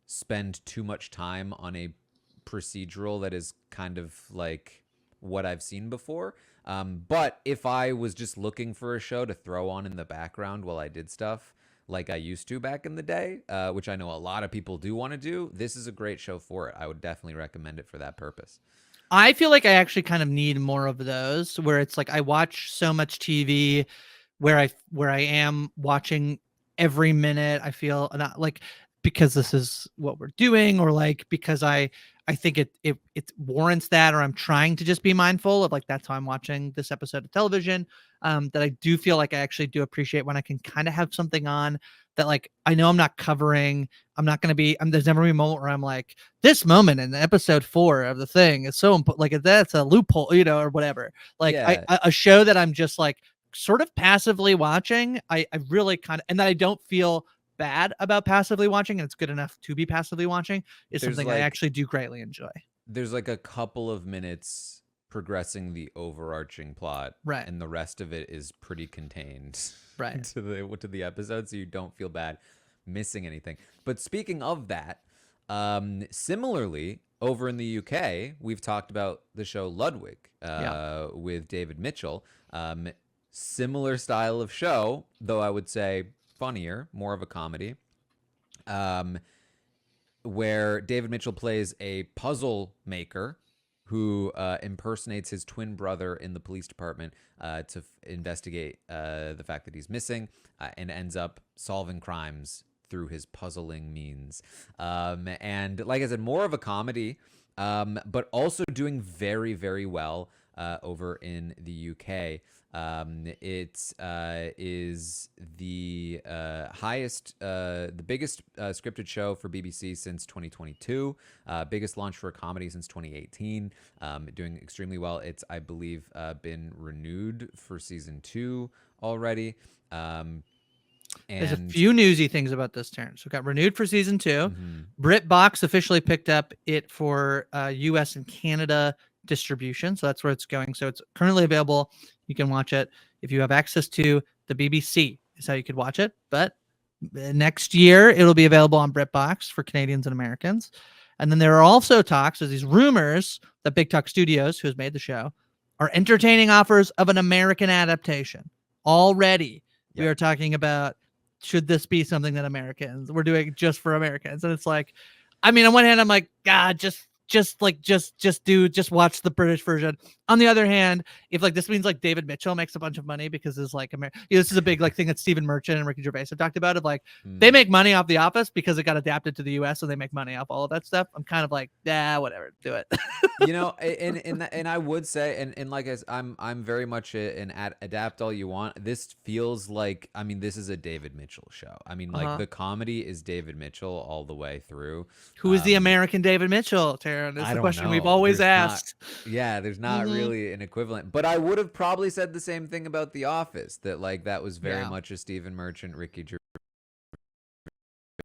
spend too much time on a procedural that is kind of like what I've seen before. But if I was just looking for a show to throw on in the background while I did stuff like I used to back in the day, which I know a lot of people do want to do, this is a great show for it. I would definitely recommend it for that purpose. I feel like I actually kind of need more of those, where it's like I watch so much TV where I am watching every minute. I feel not like because this is what we're doing, or like because I think it warrants that, or I'm trying to just be mindful of like that's how I'm watching this episode of television. That I do feel like I actually do appreciate when I can kind of have something on that, like, I know I'm not covering. I'm not going to be. There's never a moment where I'm like, this moment in episode 4 of the thing is so important. Like, that's a loophole, or whatever. Like, Yeah. a show that I'm just like sort of passively watching. I really kind of, and that I don't feel bad about passively watching, and it's good enough to be passively watching, is There's something I like actually do greatly enjoy. there's like a couple of minutes progressing the overarching plot, Right. and the rest of it is pretty contained Right. to the episode, so you don't feel bad missing anything. But speaking of that, similarly, over in the UK, we've talked about the show Ludwig with David Mitchell. Similar style of show, though I would say funnier, more of a comedy, where David Mitchell plays a puzzle maker who impersonates his twin brother in the police department to investigate the fact that he's missing, and ends up solving crimes through his puzzling means. And like I said, more of a comedy, but also doing very, very well. over in the UK. It is the the biggest scripted show for BBC since 2022, biggest launch for a comedy since 2018, doing extremely well. It's, I believe, been renewed for season 2 already. There's a And few newsy things about this, Terrence. We got renewed for season 2. mhm, BritBox officially picked up it for US and Canada distribution. So that's where it's going. So it's currently available. You can watch it if you have access to the BBC, is how you could watch it. But next year, it'll be available on BritBox for Canadians and Americans. And then there are also talks, there's these rumors that Big Talk Studios, who has made the show, are entertaining offers of an American adaptation. Already, we Yep. are talking about, should this be something that we're doing just for Americans? And it's like, I mean, on one hand, I'm like, God, just watch the British version. On the other hand, if like this means like David Mitchell makes a bunch of money because it's like this is a big like thing that Stephen Merchant and Ricky Gervais have talked about, of like they make money off The Office because it got adapted to the US, so they make money off all of that stuff. I'm kind of like, whatever, do it. You know, and I would say, and like I'm very much an adapt all you want. This feels like, I mean, this is a David Mitchell show. I mean, like the comedy is David Mitchell all the way through. Who is the American David Mitchell, Taran? It's I the don't question know. we've always asked. There's not really an equivalent. But I would have probably said the same thing about The Office, that like that was very much a Stephen Merchant, Ricky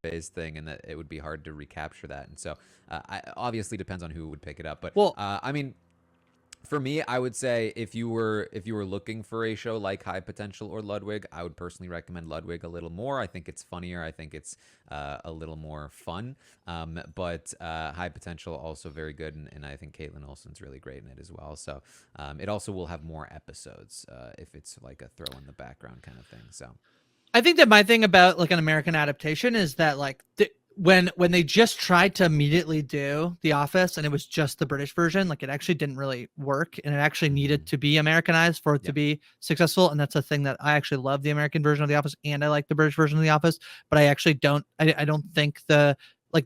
Gervais thing, and that it would be hard to recapture that. And so, obviously depends on who would pick it up. But I mean, for me, I would say if you were looking for a show like High Potential or Ludwig, I would personally recommend Ludwig a little more. I think it's funnier. I think it's a little more fun. But High Potential also very good, and I think Caitlin Olsen's really great in it as well. So it also will have more episodes if it's like a throw in the background kind of thing. So I think that my thing about like an American adaptation is that like when they just tried to immediately do The Office and it was just the British version, like it actually didn't really work, and it actually needed to be Americanized for it to be successful. And that's a thing that I actually love the American version of The Office, and I like the British version of The Office, but I actually don't. I don't think the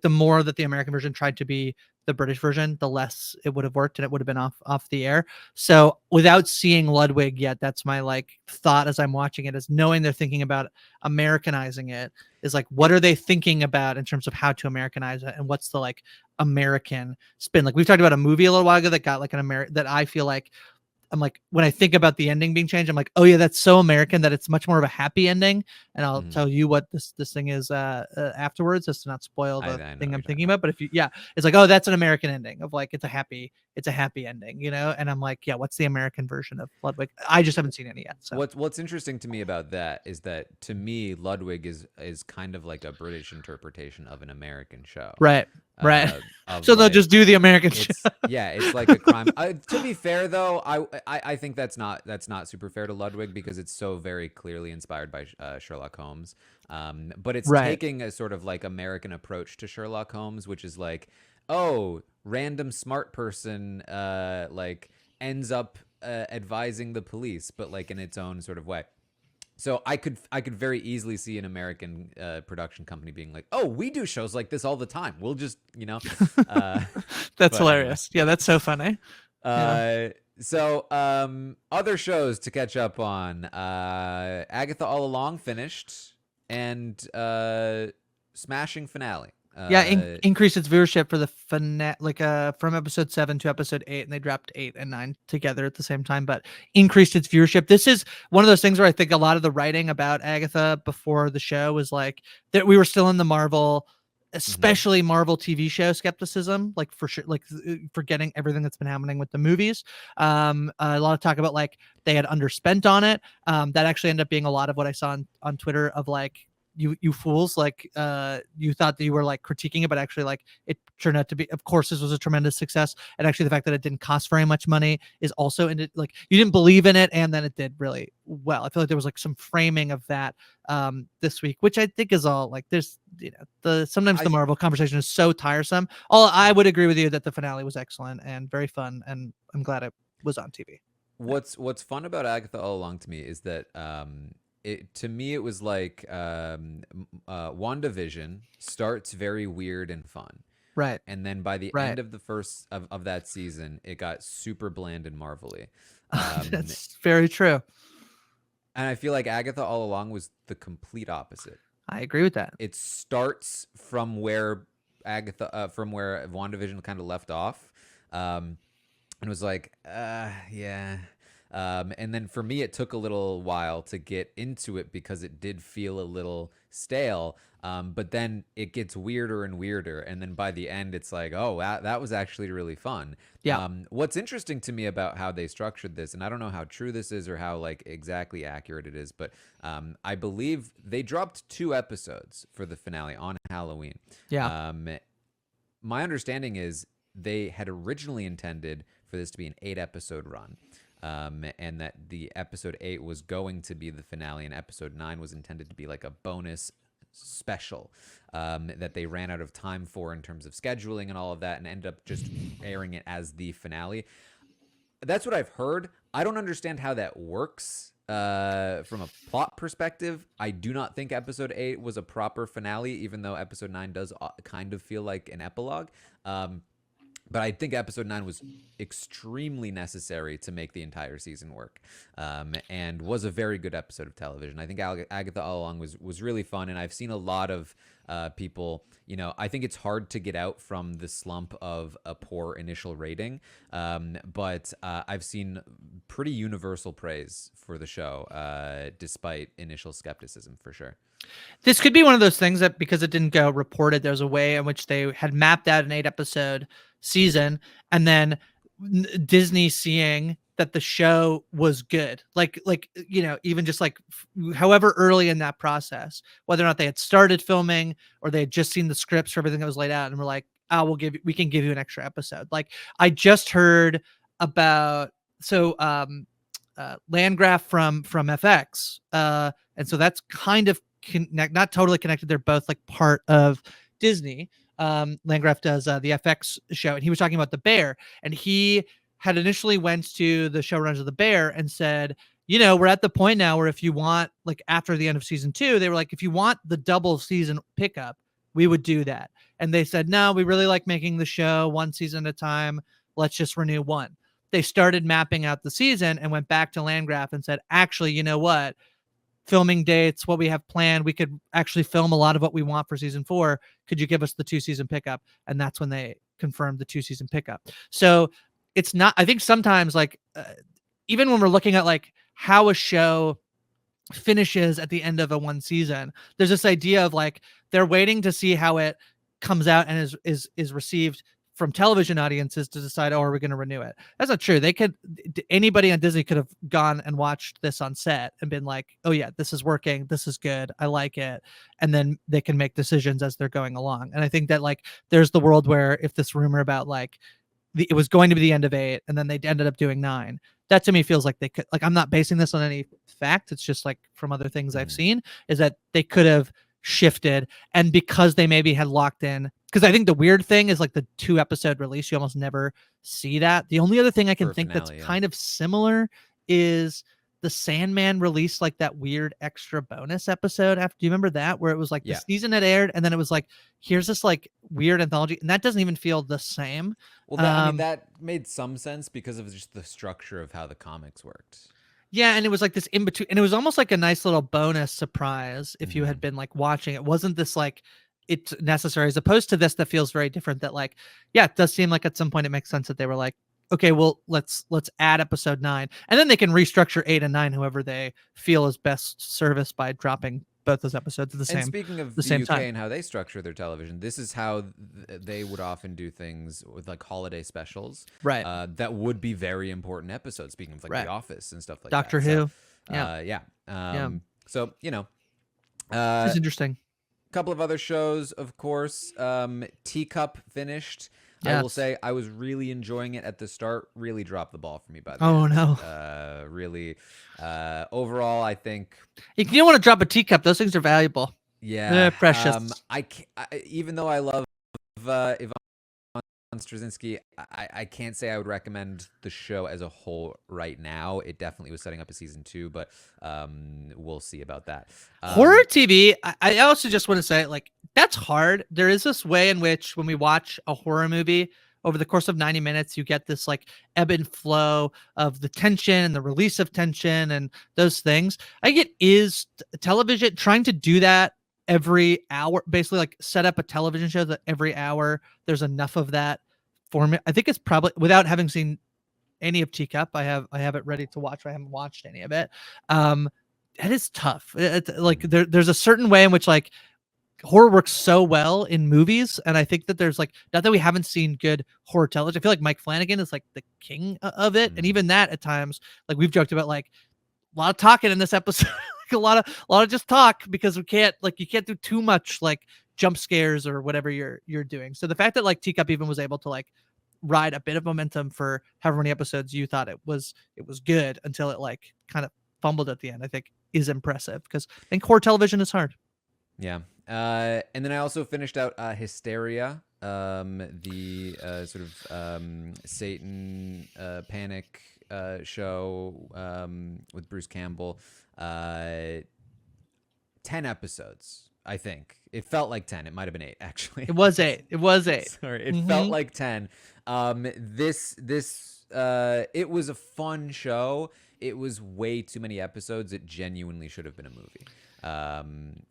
more that the American version tried to be the British version, the less it would have worked and it would have been off the air. So without seeing Ludwig yet, that's my like thought as I'm watching it, is knowing they're thinking about Americanizing it, is like, what are they thinking about in terms of how to Americanize it, and what's the like American spin? Like we've talked about a movie a little while ago that got like that I feel like, I'm like, when I think about the ending being changed, I'm like, oh yeah, that's so American that it's much more of a happy ending. And I'll tell you what this thing is afterwards, just to not spoil the thing I'm thinking about. But if you, it's like, oh, that's an American ending of like, it's a happy ending, you know? And I'm like, yeah, what's the American version of Ludwig? I just haven't seen any yet. So what's interesting to me about that is that, to me, Ludwig is kind of like a British interpretation of an American show. Right. So they'll like, just do the American show. It's like a crime. To be fair, though, I think that's not super fair to Ludwig, because it's so very clearly inspired by Sherlock Holmes. But it's taking a sort of like American approach to Sherlock Holmes, which is like, oh, random smart person like ends up advising the police, but like in its own sort of way. So I could very easily see an American production company being like, "Oh, we do shows like this all the time. We'll just, you know." That's hilarious. Yeah, that's so funny. So other shows to catch up on. Agatha All Along finished, and smashing finale. Increased its viewership for the from episode 7 to episode 8, and they dropped 8 and 9 together at the same time, but increased its viewership. This is one of those things where I think a lot of the writing about Agatha before the show was like that we were still in the Marvel, especially Marvel TV show skepticism, like for sure, like forgetting everything that's been happening with the movies. A lot of talk about like they had underspent on it. That actually ended up being a lot of what I saw on Twitter of like, you fools, like you thought that you were like critiquing it, but actually like it turned out to be, of course this was a tremendous success, and actually the fact that it didn't cost very much money is also in it. Like you didn't believe in it, and then it did really well. I feel like there was like some framing of that this week, which I think is all like, there's, you know, sometimes the Marvel conversation is so tiresome. I would agree with you that the finale was excellent and very fun, and I'm glad it was on TV. What's fun about Agatha All Along to me is that to me it was like WandaVision starts very weird and fun. Right. And then by the Right. end of the first of that season, it got super bland and marvelly. That's very true. And I feel like Agatha all along was the complete opposite. I agree with that. It starts from where from where WandaVision kind of left off, and was like, yeah. And then for me, it took a little while to get into it because it did feel a little stale. But then it gets weirder and weirder, and then by the end, it's like, oh, that was actually really fun. Yeah. What's interesting to me about how they structured this, and I don't know how true this is or how like exactly accurate it is, but I believe they dropped 2 episodes for the finale on Halloween. Yeah. My understanding is they had originally intended for this to be an 8-episode run. And that the episode 8 was going to be the finale, and episode 9 was intended to be like a bonus special that they ran out of time for in terms of scheduling and all of that, and ended up just airing it as the finale. That's what I've heard. I don't understand how that works from a plot perspective. I do not think episode 8 was a proper finale, even though episode 9 does kind of feel like an epilogue. But I think episode 9 was extremely necessary to make the entire season work, and was a very good episode of television. I think Agatha all along was really fun, and I've seen a lot of people, I think it's hard to get out from the slump of a poor initial rating, but I've seen pretty universal praise for the show, despite initial skepticism, for sure. This could be one of those things that because it didn't go reported, there's a way in which they had mapped out an 8-episode season, and then Disney seeing that the show was good, like even just like however early in that process, whether or not they had started filming or they had just seen the scripts for everything that was laid out, and we're like, oh, we can give you an extra episode. Like I just heard about Landgraf from FX, and so that's kind of not totally connected. They're both like part of Disney. Landgraf does the FX show, and he was talking about The Bear, and he had initially went to the showrunners of The Bear and said, we're at the point now where if you want, like after the end of season 2, they were like, if you want the double season pickup, we would do that. And they said, no, we really like making the show one season at a time. Let's just renew one. They started mapping out the season and went back to Landgraf and said, actually, you know what? Filming dates, what we have planned, we could actually film a lot of what we want for season 4. Could you give us the 2-season pickup? And that's when they confirmed the 2-season pickup. So it's not, I think sometimes like even when we're looking at like how a show finishes at the end of a one season, there's this idea of like they're waiting to see how it comes out and is received from television audiences to decide, oh, are we going to renew it? That's not true. Anybody on Disney could have gone and watched this on set and been like, oh yeah, this is working. This is good. I like it. And then they can make decisions as they're going along. And I think that like, there's the world where if this rumor about like it was going to be the end of 8 and then they ended up doing 9, that to me feels like they could, like, I'm not basing this on any fact. It's just like from other things I've seen, is that they could have shifted. And because they maybe had locked in, because I think the weird thing is like the 2-episode release, you almost never see that. The only other thing I can think finale, that's kind of similar is the Sandman released like that weird extra bonus episode after. Do you remember that, where it was like the season had aired and then it was like, here's this like weird anthology, and that doesn't even feel the same. Well, I mean, that made some sense because of just the structure of how the comics worked. Yeah, and it was like this in between, and it was almost like a nice little bonus surprise if you had been like watching. It wasn't this like it's necessary, as opposed to this that feels very different. That like, yeah, it does seem like at some point it makes sense that they were like, okay, well, let's add episode 9, and then they can restructure 8 and 9 however they feel is best serviced by dropping both those episodes at the same time. And speaking of the UK and how they structure their television, this is how they would often do things with like holiday specials, right? That would be very important episodes. Speaking of like The Office and stuff like Doctor that. Who, So it's interesting. A couple of other shows, of course. Teacup finished. Yes. I will say I was really enjoying it at the start. Really dropped the ball for me by the end. No. Really. Overall, I think you don't want to drop a teacup. Those things are valuable. Yeah, they're precious. Even though I love Yvonne Straczynski, I can't say I would recommend the show as a whole right now. It definitely was setting up a season 2, but we'll see about that. Horror TV, I also just want to say, like, that's hard. There is this way in which when we watch a horror movie over the course of 90 minutes, you get this like ebb and flow of the tension and the release of tension and those things. I think it is television trying to do that every hour, basically like set up a television show that every hour there's enough of that format. I think it's probably, without having seen any of Teacup, I have it ready to watch. I haven't watched any of it. That is tough. It's like there's a certain way in which like horror works so well in movies, and I think that there's like, not that we haven't seen good horror television. I feel like Mike Flanagan is like the king of it, and even that at times, like we've joked about, like a lot of talking in this episode, like a lot of just talk, because we can't, like, you can't do too much like jump scares or whatever you're doing. So the fact that like Teacup even was able to like ride a bit of momentum for however many episodes you thought it was good until it like kind of fumbled at the end, I think is impressive, because I think horror television is hard. Yeah. And then I also finished out Hysteria, the sort of Satan panic show with Bruce Campbell. 10 episodes, I think. It felt like 10. It might have been 8, actually. It was 8. Sorry, it felt like 10. It was a fun show. It was way too many episodes. It genuinely should have been a movie.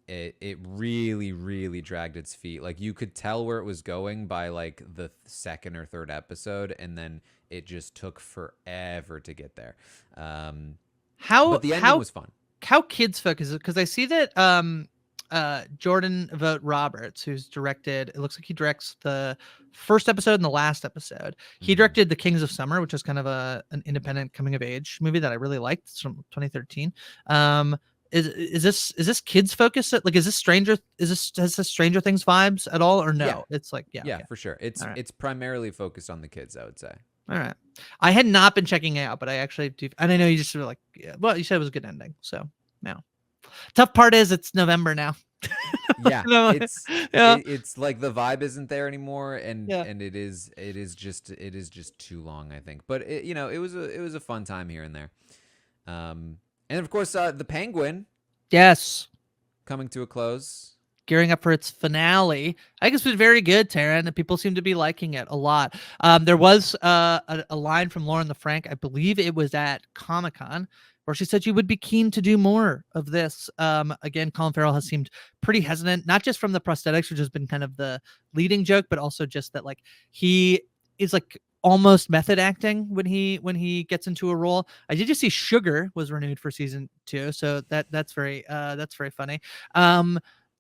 It really, really dragged its feet. Like, you could tell where it was going by like the second or third episode, and then it just took forever to get there. But the ending was fun. How kids focus it, because I see that Jordan Vogt Roberts, who's directed, it looks like he directs the first episode and the last episode. He directed The Kings of Summer, which is kind of an independent coming of age movie that I really liked. It's from 2013. Is this kids focused? Like, has this Stranger Things vibes at all, or no? Yeah. It's like, yeah, for sure. It's primarily focused on the kids, I would say. All right. I had not been checking it out, but I actually do. And I know you just were like, yeah, well, you said it was a good ending. So now, tough part is it's November now. Yeah. It's like the vibe isn't there anymore. And it is just too long, I think. But it was a fun time here and there. And of course, the Penguin. Yes. Coming to a close. Gearing up for its finale. I think it's been very good, Taran, and people seem to be liking it a lot. There was a line from Lauren LaFranc, I believe it was at Comic-Con, where she said she would be keen to do more of this. Again, Colin Farrell has seemed pretty hesitant, not just from the prosthetics, which has been kind of the leading joke, but also just that like he is like almost method acting when he gets into a role. I did just see Sugar was renewed for season 2, so that's very funny.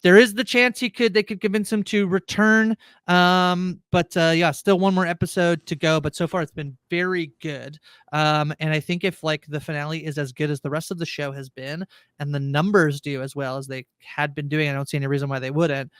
There is the chance they could convince him to return. But still one more episode to go. But so far it's been very good. And I think if like the finale is as good as the rest of the show has been, and the numbers do as well as they had been doing, I don't see any reason why they wouldn't.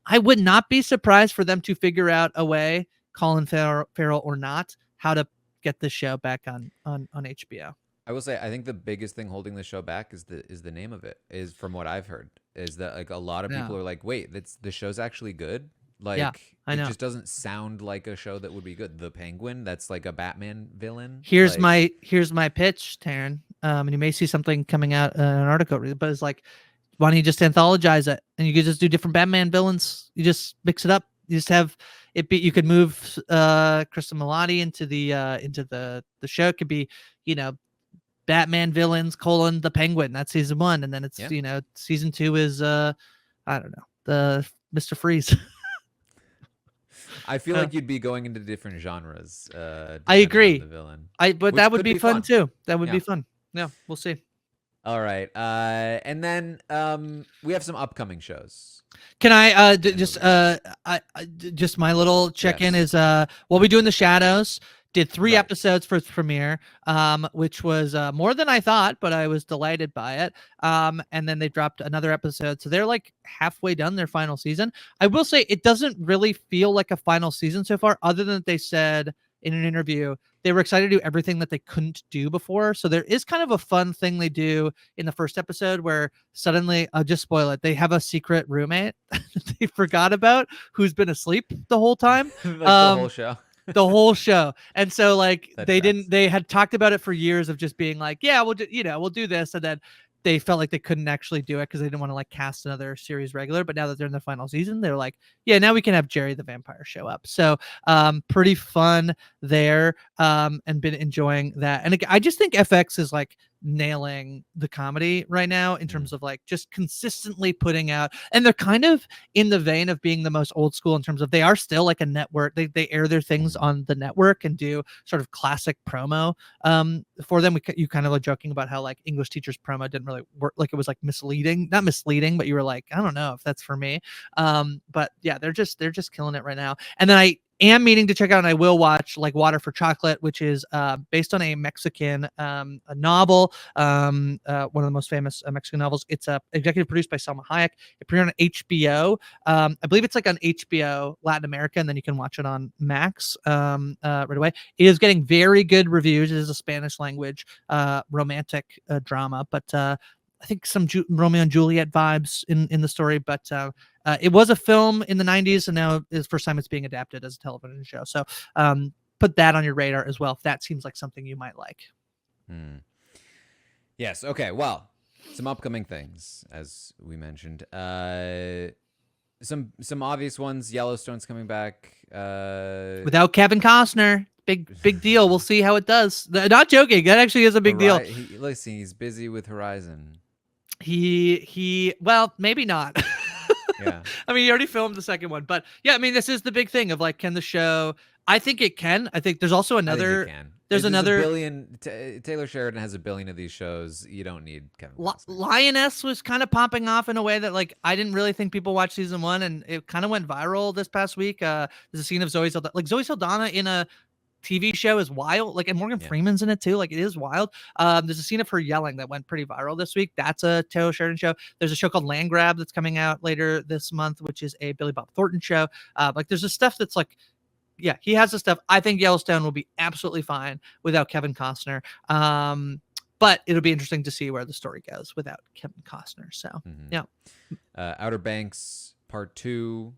I would not be surprised for them to figure out a way, Colin Farrell or not, how to get this show back on HBO. I will say, I think the biggest thing holding the show back is the name of it. Is, from what I've heard, is that like a lot of people are like, wait, the show's actually good. Like, I know. It just doesn't sound like a show that would be good. The Penguin, that's like a Batman villain. Here's my pitch, Taran. And you may see something coming out in an article, but it's like, why don't you just anthologize it, and you could just do different Batman villains? You just mix it up. You just have it be. You could move Kristen Milotti into the show. It could be, Batman villains : the Penguin. That's season 1, and then it's season 2 is I don't know, the Mr. Freeze. I feel like you'd be going into different genres. I agree. The villain, but that would be fun too. That would be fun. Yeah, we'll see. All right, and then we have some upcoming shows. Can I just my little check-in is what we do in the shadows. Did 3 episodes for its premiere, which was more than I thought, but I was delighted by it. And then they dropped another episode, so they're like halfway done their final season. I will say it doesn't really feel like a final season so far, other than they said in an interview, they were excited to do everything that they couldn't do before. So there is kind of a fun thing they do in the first episode where suddenly, I'll just spoil it, they have a secret roommate that they forgot about who's been asleep the whole time. Like the whole show. The whole show. And so like That they tracks. didn't, they had talked about it for years of just being like, yeah, we'll do, we'll do this. And then they felt like they couldn't actually do it because they didn't want to like cast another series regular. But now that they're in the final season, they're like, yeah, now we can have Jerry the vampire show up. So pretty fun there, and been enjoying that. And I just think FX is like nailing the comedy right now in terms of like just consistently putting out, and they're kind of in the vein of being the most old school in terms of they are still like a network. They air their things on the network and do sort of classic promo for them. You kind of were joking about how like English teachers promo didn't really work, like it was like misleading, not misleading, but you were like, I don't know if that's for me. But yeah, they're just killing it right now. And then I am meaning to check out, and I will watch like Water for Chocolate, which is based on a Mexican a novel, one of the most famous Mexican novels. It's executive produced by Salma Hayek. It premiered on HBO. I believe it's like on HBO Latin America, and then you can watch it on Max right away. It is getting very good reviews. It is a Spanish language romantic drama, but I think some Romeo and Juliet vibes in the story, but it was a film in the 90s, and now is the first time it's being adapted as a television show. So put that on your radar as well if that seems like something you might like. Yes. Okay. Well, some upcoming things, as we mentioned. Some obvious ones. Yellowstone's coming back. Without Kevin Costner. Big deal. We'll see how it does. Not joking. That actually is a big deal. Listen, he's busy with Horizon. Well, maybe not. Yeah. I mean, he already filmed the second one, but yeah, I mean, this is the big thing of like, can the show? I think it can. I think there's also another. There's another a billion. Taylor Sheridan has a billion of these shows. You don't need Kevin Costner. Lioness was kind of popping off in a way that like I didn't really think people watched season 1, and it kind of went viral this past week. There's a scene of Zoe Saldana in a TV show is wild, like, and Morgan Freeman's in it too, like it is wild. There's a scene of her yelling that went pretty viral this week. That's a Taylor Sheridan show. There's a show called Land Grab that's coming out later this month, which is a Billy Bob Thornton show. Like there's this stuff that's like, yeah, he has the stuff. I think Yellowstone will be absolutely fine without Kevin Costner. But it'll be interesting to see where the story goes without Kevin Costner. So yeah. Outer Banks Part 2.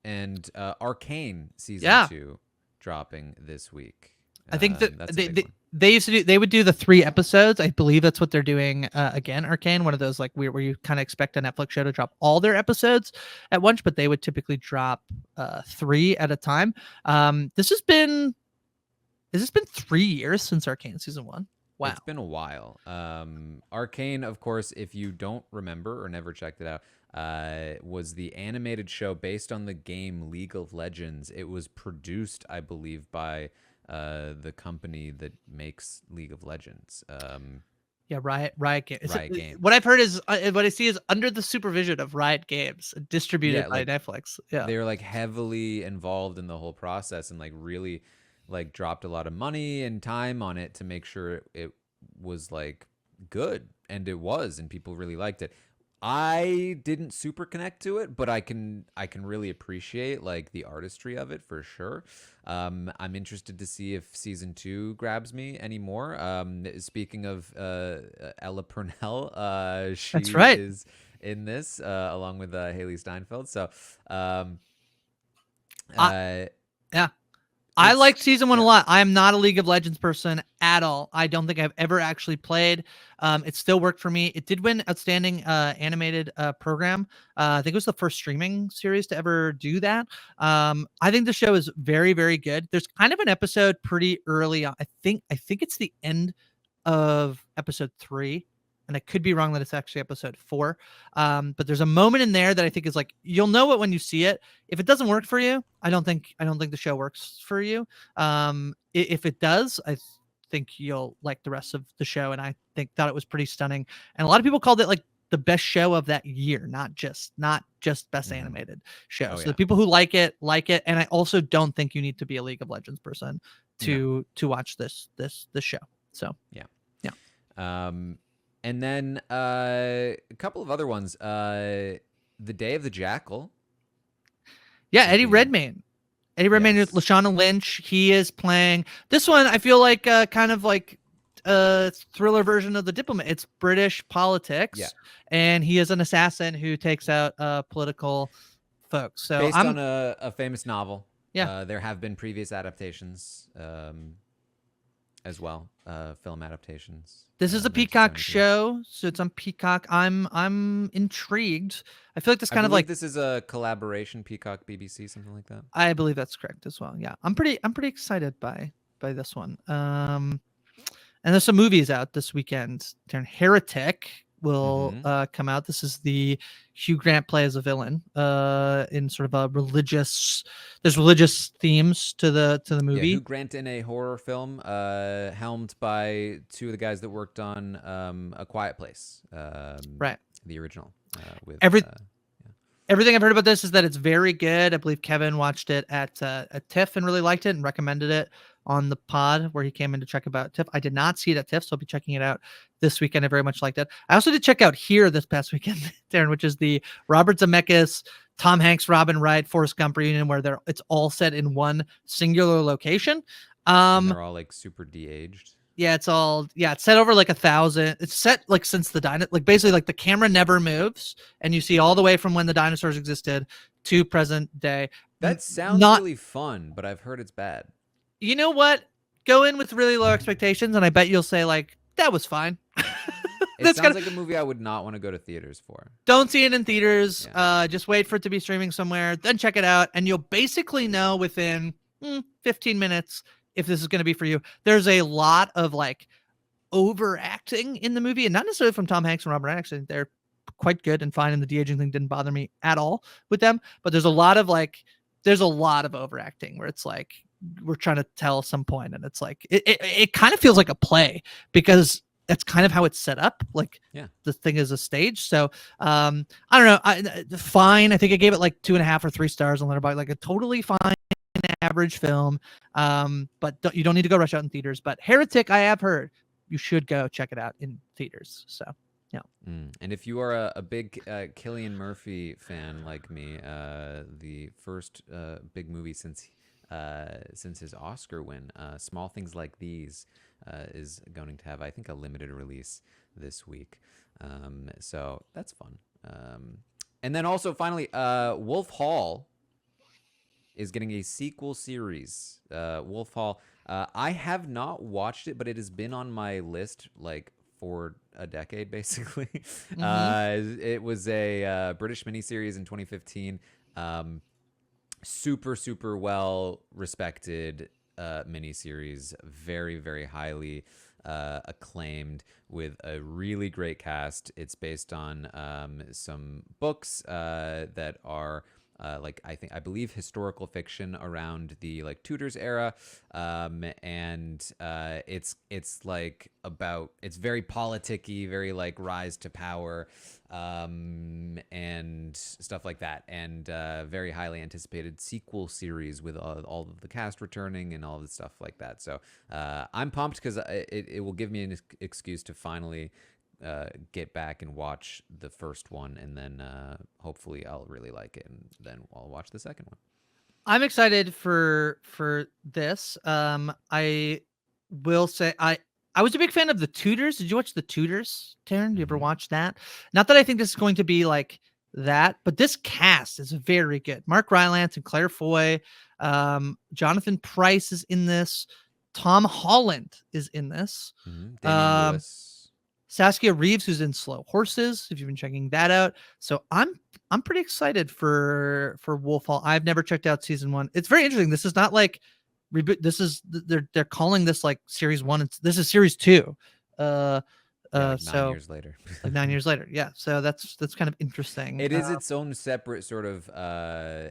And Arcane season 2 dropping this week. I think that they used to do, they would do the 3 episodes. I believe that's what they're doing again. Arcane, one of those like where you kind of expect a Netflix show to drop all their episodes at once, but they would typically drop 3 at a time. Has this been 3 years since Arcane season 1? Wow. It's been a while. Arcane, of course, if you don't remember or never checked it out, was the animated show based on the game League of Legends. It was produced, I believe, by the company that makes League of Legends. Yeah, Riot Games. Games. What I've heard is what I see is under the supervision of Riot Games, distributed by Netflix. Yeah, they were like heavily involved in the whole process and like really like dropped a lot of money and time on it to make sure it was like good, and it was, and people really liked it. I didn't super connect to it, but I can really appreciate like the artistry of it for sure. I'm interested to see if season 2 grabs me anymore. Speaking of Ella Purnell, she That's right. is in this along with Haley Steinfeld. So yeah. I liked season 1 a lot. I am not a League of Legends person at all. I don't think I've ever actually played. It still worked for me. It did win Outstanding Animated Program. I think it was the first streaming series to ever do that. I think the show is very, very good. There's kind of an episode pretty early on. I think it's the end of episode 3. And I could be wrong that it's actually episode 4. But there's a moment in there that I think is like, you'll know it when you see it. If it doesn't work for you, I don't think the show works for you. If it does, I think you'll like the rest of the show. And I thought it was pretty stunning. And a lot of people called it like the best show of that year, not just best animated show. So the people who like it. And I also don't think you need to be a League of Legends person to watch this show. So yeah. And then a couple of other ones. The Day of the Jackal. Yeah, Eddie Redmayne. Manuel, Yes. Lashana Lynch. He is playing this one. I feel like kind of like a thriller version of The Diplomat. It's British politics, and he is an assassin who takes out political folks. So based on a famous novel. Yeah. There have been previous adaptations as well, film adaptations. This is a Peacock show, so it's on Peacock. I'm intrigued. I feel like this kind of like this is a collaboration, Peacock, BBC, something like that. I believe that's correct as well. Yeah, I'm pretty excited by this one. And there's some movies out this weekend. Heretic will come out. This is the Hugh Grant play as a villain in sort of a religious. There's religious themes to the movie. Yeah, Hugh Grant in a horror film, helmed by two of the guys that worked on A Quiet Place, right? The original. With everything I've heard about this is that it's very good. I believe Kevin watched it at TIFF and really liked it and recommended it on the pod where he came in to check about TIFF. I did not see it at TIFF, so I'll be checking it out this weekend. I very much liked it. I also did check out Here this past weekend, Taran, which is the Robert Zemeckis, Tom Hanks, Robin Wright, Forrest Gump reunion where it's all set in one singular location. And they're all like super de-aged. Yeah, it's set over like 1,000. It's set like since the like basically like the camera never moves, and you see all the way from when the dinosaurs existed to present day. That sounds really fun, but I've heard it's bad. You know what? Go in with really low expectations, and I bet you'll say like that was fine. It sounds like a movie I would not want to go to theaters for. Don't see it in theaters. Yeah. Just wait for it to be streaming somewhere, then check it out, and you'll basically know within 15 minutes if this is going to be for you. There's a lot of like overacting in the movie, and not necessarily from Tom Hanks and Robert. Actually, they're quite good and fine, and the de-aging thing didn't bother me at all with them. But there's a lot of overacting where it's like we're trying to tell some point, and it's like it kind of feels like a play because that's kind of how it's set up. Like the thing is a stage. So I don't know. Fine. I think I gave it like 2.5 or 3 stars on Letterboxd. Like a totally fine average film, but you don't need to go rush out in theaters. But Heretic, I have heard you should go check it out in theaters. So yeah. And if you are a big Cillian Murphy fan like me, the first big movie since his Oscar win, Small Things Like These, is going to have, I think, a limited release this week. So that's fun. And then also finally, Wolf Hall is getting a sequel series. Wolf Hall. I have not watched it, but it has been on my list like for a decade, basically. It was a British miniseries in 2015. Super well respected miniseries, very, very highly acclaimed, with a really great cast. It's based on some books that are I believe historical fiction around the like Tudors era, and it's like about, it's very politicky, very like rise to power, and stuff like that, and very highly anticipated sequel series with all of the cast returning and all of the stuff like that. So I'm pumped because it will give me an excuse to finally get back and watch the first one, and then hopefully I'll really like it, and then I'll watch the second one. I'm excited for this. I will say I was a big fan of The Tudors. Did you watch The Tudors, Taran? Did you ever watch that? Not that I think this is going to be like that, but this cast is very good. Mark Rylance and Claire Foy, Jonathan Pryce is in this. Tom Holland is in this. Damian Lewis. Saskia Reeves, who's in Slow Horses, if you've been checking that out. So I'm pretty excited for Wolf Hall. I've never checked out season 1. It's very interesting. This is not like reboot. This is they're calling this like series 1. This is series 2. Like 9 years later. Like 9 years later. Yeah. So that's kind of interesting. It is its own separate sort of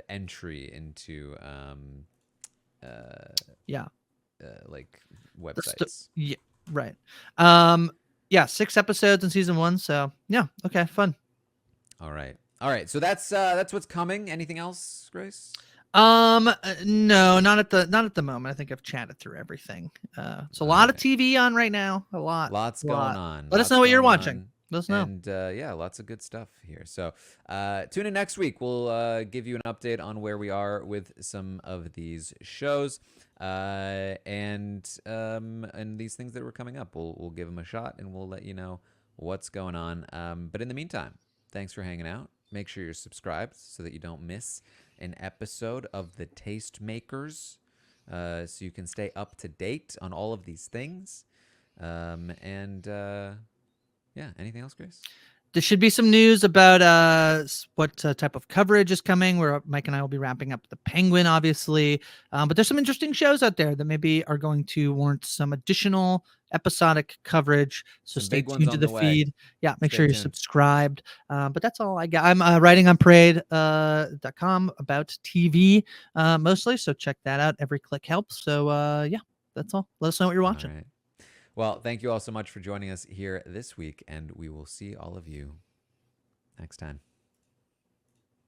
entry into like websites. Yeah. Right. Yeah, 6 episodes in season 1. So yeah, okay, fun. All right. So that's what's coming. Anything else, Grace? No, not at the moment. I think I've chatted through everything. It's a lot of TV on right now. Lots going on. Let us know what you're watching. Let us know. And yeah, lots of good stuff here. So tune in next week. We'll give you an update on where we are with some of these shows and these things that were coming up. We'll give them a shot and we'll let you know what's going on. But in the meantime, thanks for hanging out. Make sure you're subscribed so that you don't miss an episode of the Tastemakers, so you can stay up to date on all of these things. Yeah, anything else, Grace? There should be some news about what type of coverage is coming, where Mike and I will be wrapping up the Penguin, obviously. But there's some interesting shows out there that maybe are going to warrant some additional episodic coverage. So Some stay big ones tuned to on the the way. feed. Yeah, make Stay sure you're tuned. subscribed. But that's all I got. I'm writing on parade.com about TV mostly. So check that out. Every click helps. So yeah, that's all. Let us know what you're watching. All right. Well, thank you all so much for joining us here this week, and we will see all of you next time.